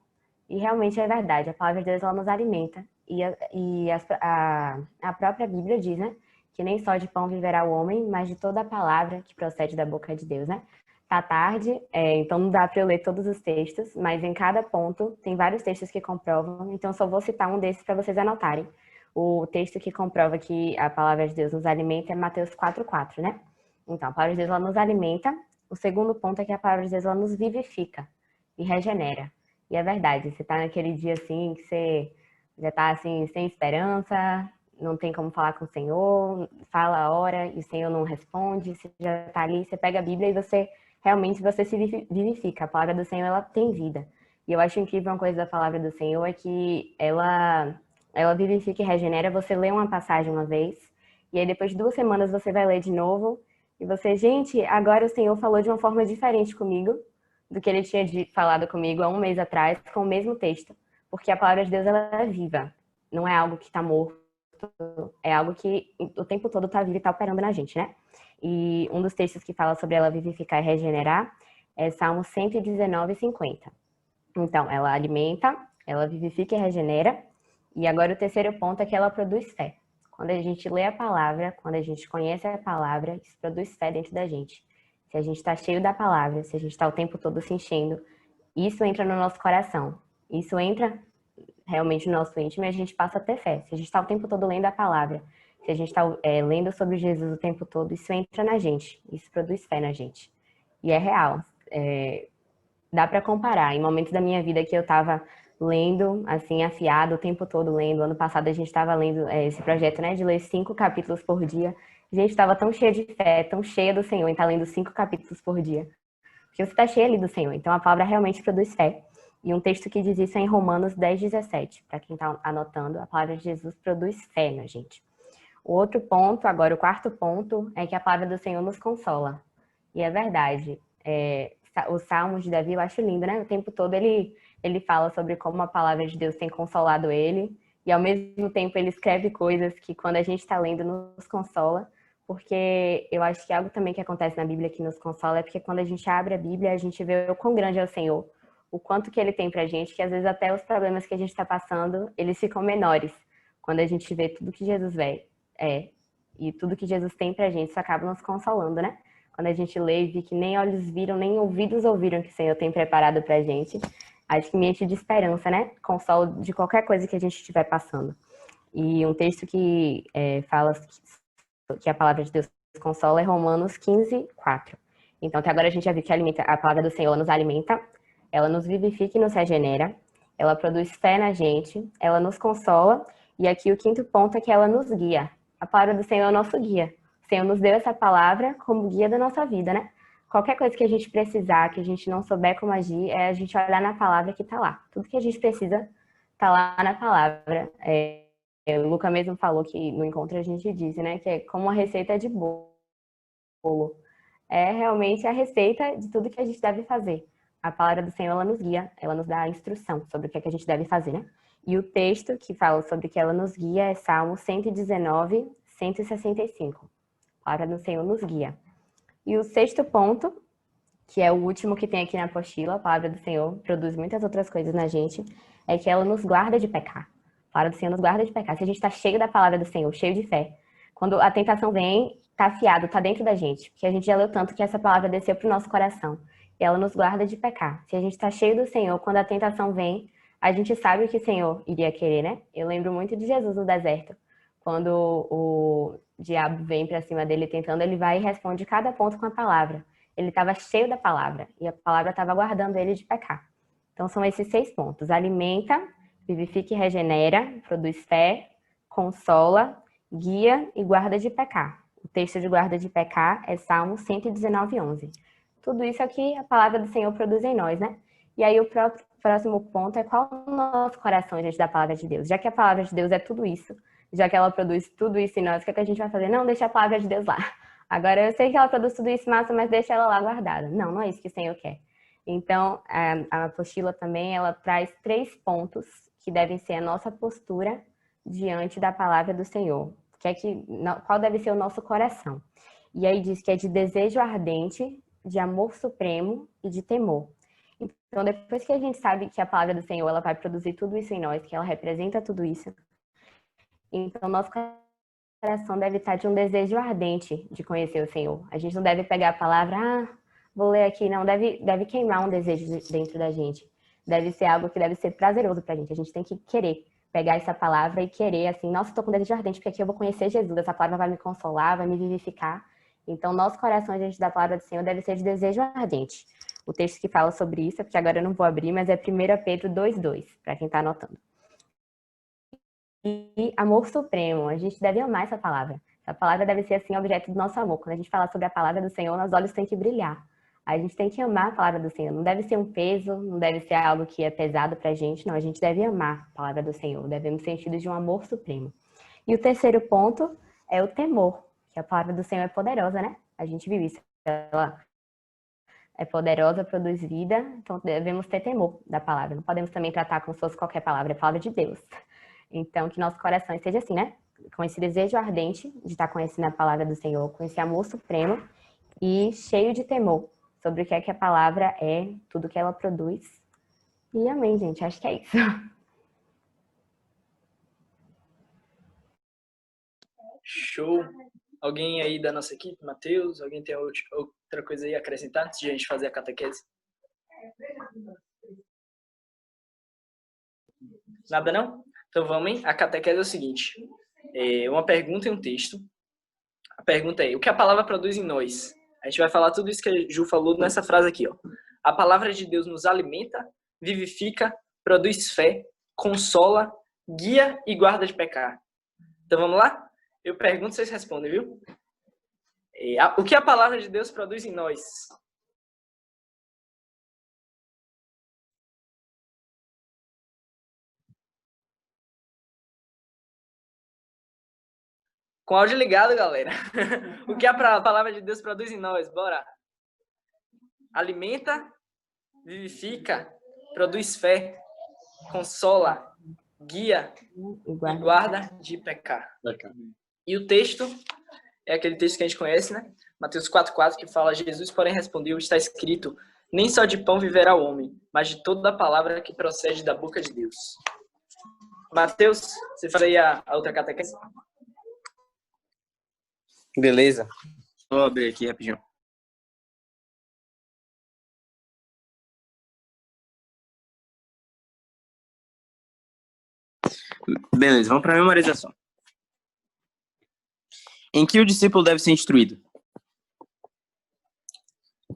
E realmente é verdade, a palavra de Deus ela nos alimenta. E a própria Bíblia diz, né? Que nem só de pão viverá o homem, mas de toda a palavra que procede da boca de Deus, né? Tá tarde, então não dá para eu ler todos os textos, mas em cada ponto tem vários textos que comprovam, então só vou citar um desses para vocês anotarem. O texto que comprova que a palavra de Deus nos alimenta é Mateus 4:4, né? Então, a palavra de Deus ela nos alimenta. O segundo ponto é que a palavra de Deus ela nos vivifica e regenera. E é verdade, você tá naquele dia assim que você já tá assim sem esperança, não tem como falar com o Senhor, fala a hora e o Senhor não responde, você já tá ali, você pega a Bíblia e você realmente você se vivifica. A palavra do Senhor, ela tem vida. E eu acho incrível uma coisa da palavra do Senhor é que ela vivifica e regenera. Você lê uma passagem uma vez, e aí depois de 2 semanas você vai ler de novo, e você, gente, agora o Senhor falou de uma forma diferente comigo do que ele tinha falado comigo há 1 mês atrás, com o mesmo texto. Porque a palavra de Deus, ela é viva. Não é algo que está morto, é algo que o tempo todo está vivo e está operando na gente, né? E um dos textos que fala sobre ela vivificar e regenerar é Salmo 119:50. Então, ela alimenta, ela vivifica e regenera. E agora o terceiro ponto é que ela produz fé. Quando a gente lê a palavra, quando a gente conhece a palavra, isso produz fé dentro da gente. Se a gente está cheio da palavra, se a gente está o tempo todo se enchendo, isso entra no nosso coração. Isso entra realmente no nosso íntimo e a gente passa a ter fé. Se a gente está o tempo todo lendo a palavra, se a gente está lendo sobre Jesus o tempo todo, isso entra na gente, isso produz fé na gente. E é real. Dá para comparar. Em momentos da minha vida que eu estava lendo, assim, afiado, o tempo todo lendo. Ano passado a gente estava lendo esse projeto, né, de ler 5 capítulos por dia. A gente estava tão cheia de fé, tão cheia do Senhor, em estar lendo 5 capítulos por dia. Porque você está cheia ali do Senhor. Então a palavra realmente produz fé. E um texto que diz isso é em Romanos 10:17. Para quem está anotando, a palavra de Jesus produz fé na gente. O outro ponto, agora o quarto ponto, é que a palavra do Senhor nos consola. E é verdade. Os Salmos de Davi, eu acho lindo, né? O tempo todo ele fala sobre como a palavra de Deus tem consolado ele. E ao mesmo tempo ele escreve coisas que quando a gente está lendo nos consola. Porque eu acho que algo também que acontece na Bíblia que nos consola é porque quando a gente abre a Bíblia, a gente vê o quão grande é o Senhor. O quanto que ele tem pra gente, que às vezes até os problemas que a gente está passando, eles ficam menores. Quando a gente vê tudo que Jesus e tudo que Jesus tem pra gente, isso acaba nos consolando, né? Quando a gente lê e vê que nem olhos viram, nem ouvidos ouviram que o Senhor tem preparado pra gente, acho que me enche de esperança, né? Consolo de qualquer coisa que a gente estiver passando. E um texto que fala que a palavra de Deus consola é Romanos 15:4. Então, até agora a gente já viu que a palavra do Senhor nos alimenta, ela nos vivifica e nos regenera, ela produz fé na gente, ela nos consola, e aqui o quinto ponto é que ela nos guia. A palavra do Senhor é o nosso guia. O Senhor nos deu essa palavra como guia da nossa vida, né? Qualquer coisa que a gente precisar, que a gente não souber como agir, é a gente olhar na palavra que está lá. Tudo que a gente precisa está lá na palavra. O Luca mesmo falou que no encontro a gente disse, né? Que é como uma receita de bolo. É realmente a receita de tudo que a gente deve fazer. A palavra do Senhor, ela nos guia, ela nos dá a instrução sobre o que é que a gente deve fazer, né? E o texto que fala sobre que ela nos guia é Salmo 119:165. A palavra do Senhor nos guia. E o sexto ponto, que é o último que tem aqui na apostila, a palavra do Senhor produz muitas outras coisas na gente, é que ela nos guarda de pecar. A palavra do Senhor nos guarda de pecar. Se a gente está cheio da palavra do Senhor, cheio de fé, quando a tentação vem, tá afiado, tá dentro da gente. Porque a gente já leu tanto que essa palavra desceu pro nosso coração. E ela nos guarda de pecar. Se a gente está cheio do Senhor, quando a tentação vem, a gente sabe o que o Senhor iria querer, né? Eu lembro muito de Jesus no deserto. Quando o diabo vem para cima dele tentando, ele vai e responde cada ponto com a palavra. Ele estava cheio da palavra. E a palavra estava guardando ele de pecar. Então são esses 6 pontos. Alimenta, vivifica e regenera, produz fé, consola, guia e guarda de pecar. O texto de guarda de pecar é Salmo 119:11. Tudo isso é o que a palavra do Senhor produz em nós, né? E aí o próximo ponto é qual o nosso coração diante da palavra de Deus. Já que a palavra de Deus é tudo isso, já que ela produz tudo isso em nós, o que é que a gente vai fazer? Não, deixa a palavra de Deus lá. Agora, eu sei que ela produz tudo isso massa, mas deixa ela lá guardada. Não, não é isso que o Senhor quer. Então, a apostila também, ela traz 3 pontos que devem ser a nossa postura diante da palavra do Senhor. Qual deve ser o nosso coração? E aí diz que é de desejo ardente, de amor supremo e de temor. Então, depois que a gente sabe que a palavra do Senhor ela vai produzir tudo isso em nós, que ela representa tudo isso, então nosso coração deve estar de um desejo ardente de conhecer o Senhor. A gente não deve pegar a palavra, vou ler aqui, não, deve queimar um desejo dentro da gente. Deve ser algo que deve ser prazeroso pra gente. A gente tem que querer pegar essa palavra e querer, assim, nossa, estou com desejo ardente, porque aqui eu vou conhecer Jesus, essa palavra vai me consolar, vai me vivificar. Então, nosso coração diante da palavra do Senhor deve ser de desejo ardente. O texto que fala sobre isso, porque agora eu não vou abrir, mas é 1 Pedro 2:2, para quem está anotando. E amor supremo, a gente deve amar essa palavra. Essa palavra deve ser, assim, objeto do nosso amor. Quando a gente fala sobre a palavra do Senhor, nossos olhos têm que brilhar. A gente tem que amar a palavra do Senhor. Não deve ser um peso, não deve ser algo que é pesado pra gente, não. A gente deve amar a palavra do Senhor. Devemos sentir de um amor supremo. E o terceiro ponto é o temor, que a palavra do Senhor é poderosa, né? A gente viu isso. Ela é poderosa, produz vida, então devemos ter temor da palavra. Não podemos também tratar como se fosse qualquer palavra, é a palavra de Deus. Então, que nosso coração esteja assim, né? Com esse desejo ardente de estar conhecendo a palavra do Senhor, com esse amor supremo e cheio de temor sobre o que é que a palavra é, tudo que ela produz. E amém, gente. Acho que é isso. Show. Alguém aí da nossa equipe, Matheus? Alguém tem outra coisa aí a acrescentar antes de a gente fazer a catequese? Nada não? Então vamos, hein? A catequese é o seguinte. É uma pergunta e um texto. A pergunta é, o que a palavra produz em nós? A gente vai falar tudo isso que a Ju falou nessa frase aqui, ó. A palavra de Deus nos alimenta, vivifica, produz fé, consola, guia e guarda de pecar. Então vamos lá? Eu pergunto, vocês respondem, viu? O que a palavra de Deus produz em nós? Com áudio ligado, galera. O que a palavra de Deus produz em nós? Bora. Alimenta, vivifica, produz fé, consola, guia e guarda de pecar. E o texto é aquele texto que a gente conhece, né? Mateus 4:4, que fala: Jesus, porém, respondeu, está escrito, nem só de pão viverá o homem, mas de toda a palavra que procede da boca de Deus. Mateus, você fala aí a outra catequese? Beleza. Vou abrir aqui rapidinho. Beleza, vamos para a memorização. Em que o discípulo deve ser instruído?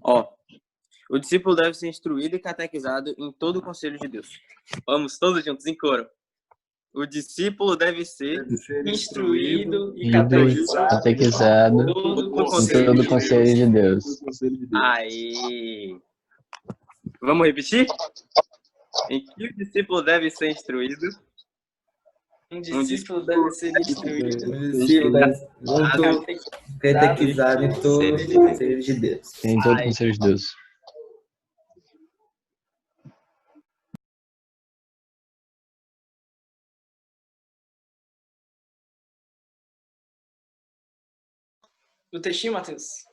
Ó, o discípulo deve ser instruído e catequizado em todo o conselho de Deus. Vamos todos juntos em coro. O discípulo deve ser instruído e catequizado em todo o conselho de Deus. Aí. Vamos repetir? Em que o discípulo deve ser instruído? Um discípulo deve ser instruído. Catequizado em todo o conselho de Deus. Em todo o conselho de Deus. O textinho, Matheus?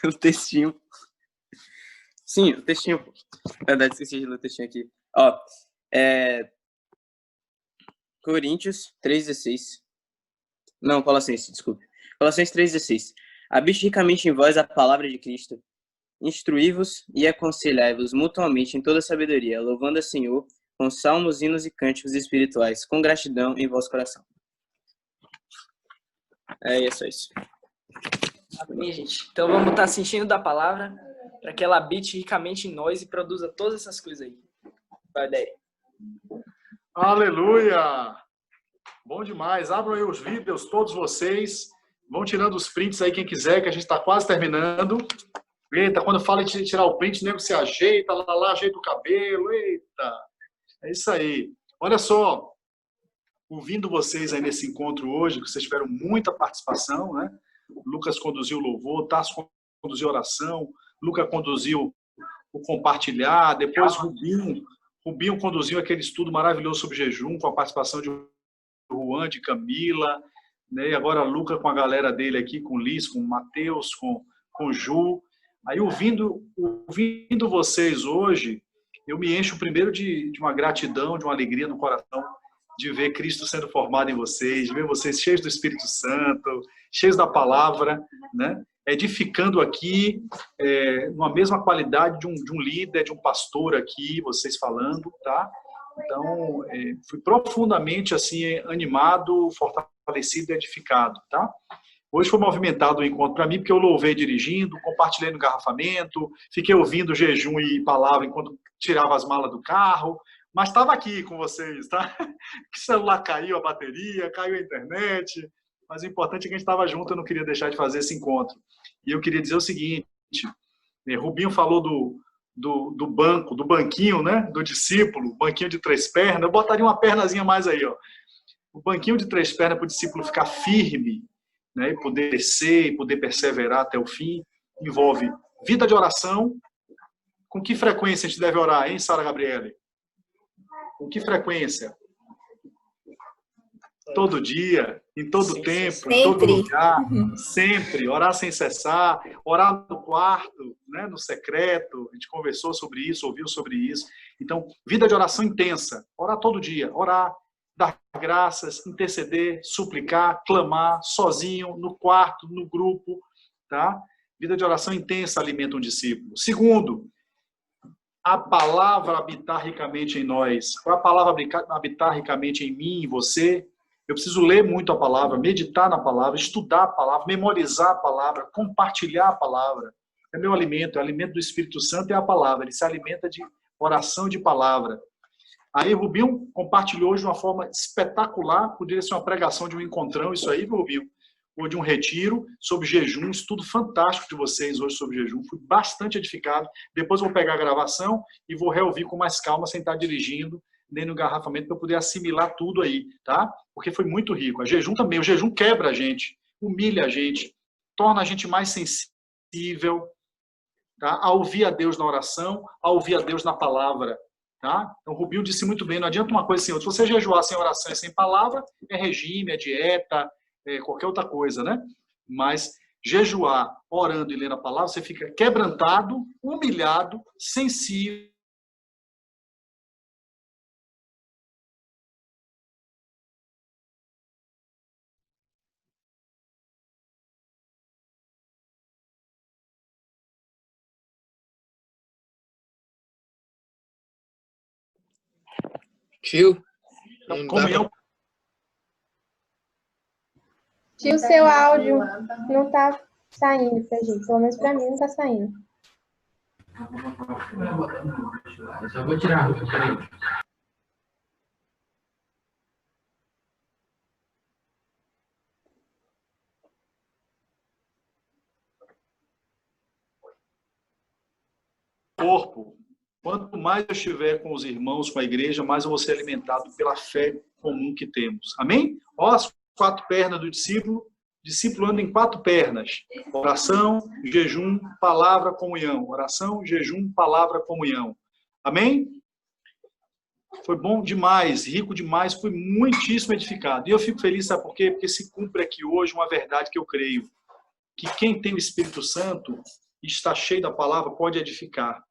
O textinho. Sim, o textinho. Na verdade, esqueci de ler o textinho aqui. Ó, Coríntios 3,16. Não, Colossenses, desculpe. Colossenses 3,16. Habite ricamente em vós a palavra de Cristo. Instruí-vos e aconselhai-vos mutuamente em toda sabedoria, louvando a Senhor com salmos, hinos e cânticos espirituais, com gratidão em vosso coração. É só isso. Amém, gente. Então vamos estar sentindo da palavra para que ela habite ricamente em nós e produza todas essas coisas aí. Vai daí. Aleluia! Bom demais. Abram aí os vídeos, todos vocês. Vão tirando os prints aí, quem quiser, que a gente está quase terminando. Eita, quando fala em tirar o print, o nego se ajeita, lá, ajeita o cabelo. Eita! É isso aí. Olha só, ouvindo vocês aí nesse encontro hoje, que vocês tiveram muita participação, né? Lucas conduziu o louvor, Tasso conduziu a oração, Lucas conduziu o compartilhar, depois Rubinho conduziu aquele estudo maravilhoso sobre jejum, com a participação de Juan, de Camila, né? E agora Lucas com a galera dele aqui, com Liz, com Matheus, com Ju. Aí, ouvindo vocês hoje, eu me encho primeiro de uma gratidão, de uma alegria no coração, de ver Cristo sendo formado em vocês, de ver vocês cheios do Espírito Santo, cheios da palavra, né? Edificando aqui, numa mesma qualidade de um líder, de um pastor aqui, vocês falando, tá? Então, fui profundamente assim animado, fortalecido e edificado, tá? Hoje foi movimentado o encontro para mim, porque eu louvei dirigindo, compartilhei no engarrafamento, fiquei ouvindo jejum e palavra enquanto tirava as malas do carro, mas estava aqui com vocês, tá? O celular caiu a bateria, caiu a internet, mas o importante é que a gente estava junto, eu não queria deixar de fazer esse encontro. E eu queria dizer o seguinte, Rubinho falou do banco, do banquinho, né? Do discípulo, banquinho de 3 pernas, eu botaria uma pernazinha mais aí, ó. O banquinho de 3 pernas para o discípulo ficar firme, né, e poder descer, e poder perseverar até o fim, envolve vida de oração. Com que frequência a gente deve orar, hein, Sara Gabriele? Com que frequência? Todo dia, em todo tempo, em todo lugar, sempre, orar sem cessar, orar no quarto, né, no secreto, a gente conversou sobre isso, ouviu sobre isso. Então, vida de oração intensa, orar todo dia, orar, dar graças, interceder, suplicar, clamar, sozinho, no quarto, no grupo, tá? Vida de oração intensa alimenta um discípulo. Segundo, a palavra habitar ricamente em nós. Qual é a palavra habitar ricamente em mim, em você? Eu preciso ler muito a palavra, meditar na palavra, estudar a palavra, memorizar a palavra, compartilhar a palavra. É meu alimento, é o alimento do Espírito Santo, é a palavra. Ele se alimenta de oração, de palavra. Aí Rubinho compartilhou de uma forma espetacular, poderia ser uma pregação de um encontrão, isso aí, Rubinho, ou de um retiro sobre jejum, estudo fantástico de vocês hoje sobre jejum, fui bastante edificado. Depois eu vou pegar a gravação e vou reouvir com mais calma, sem estar dirigindo, nem no engarrafamento, para eu poder assimilar tudo aí, tá? Porque foi muito rico. A jejum também, o jejum quebra a gente, humilha a gente, torna a gente mais sensível, tá? A ouvir a Deus na oração, a ouvir a Deus na palavra. Tá? Então, o Rubinho disse muito bem, não adianta uma coisa sem outra. Se você jejuar sem oração e sem palavra, é regime, é dieta, é qualquer outra coisa, né? Mas jejuar, orando e lendo a palavra, você fica quebrantado, humilhado, sensível. Tio, Tio, seu áudio não tá saindo pra gente. Pelo menos pra mim não tá saindo. Eu só vou tirar. Peraí. Corpo. Quanto mais eu estiver com os irmãos, com a igreja, mais eu vou ser alimentado pela fé comum que temos. Amém? Olha as 4 pernas do discípulo. O discípulo anda em 4 pernas. Oração, jejum, palavra, comunhão. Oração, jejum, palavra, comunhão. Amém? Foi bom demais, rico demais, fui muitíssimo edificado. E eu fico feliz, sabe por quê? Porque se cumpre aqui hoje uma verdade que eu creio. Que quem tem o Espírito Santo e está cheio da palavra pode edificar.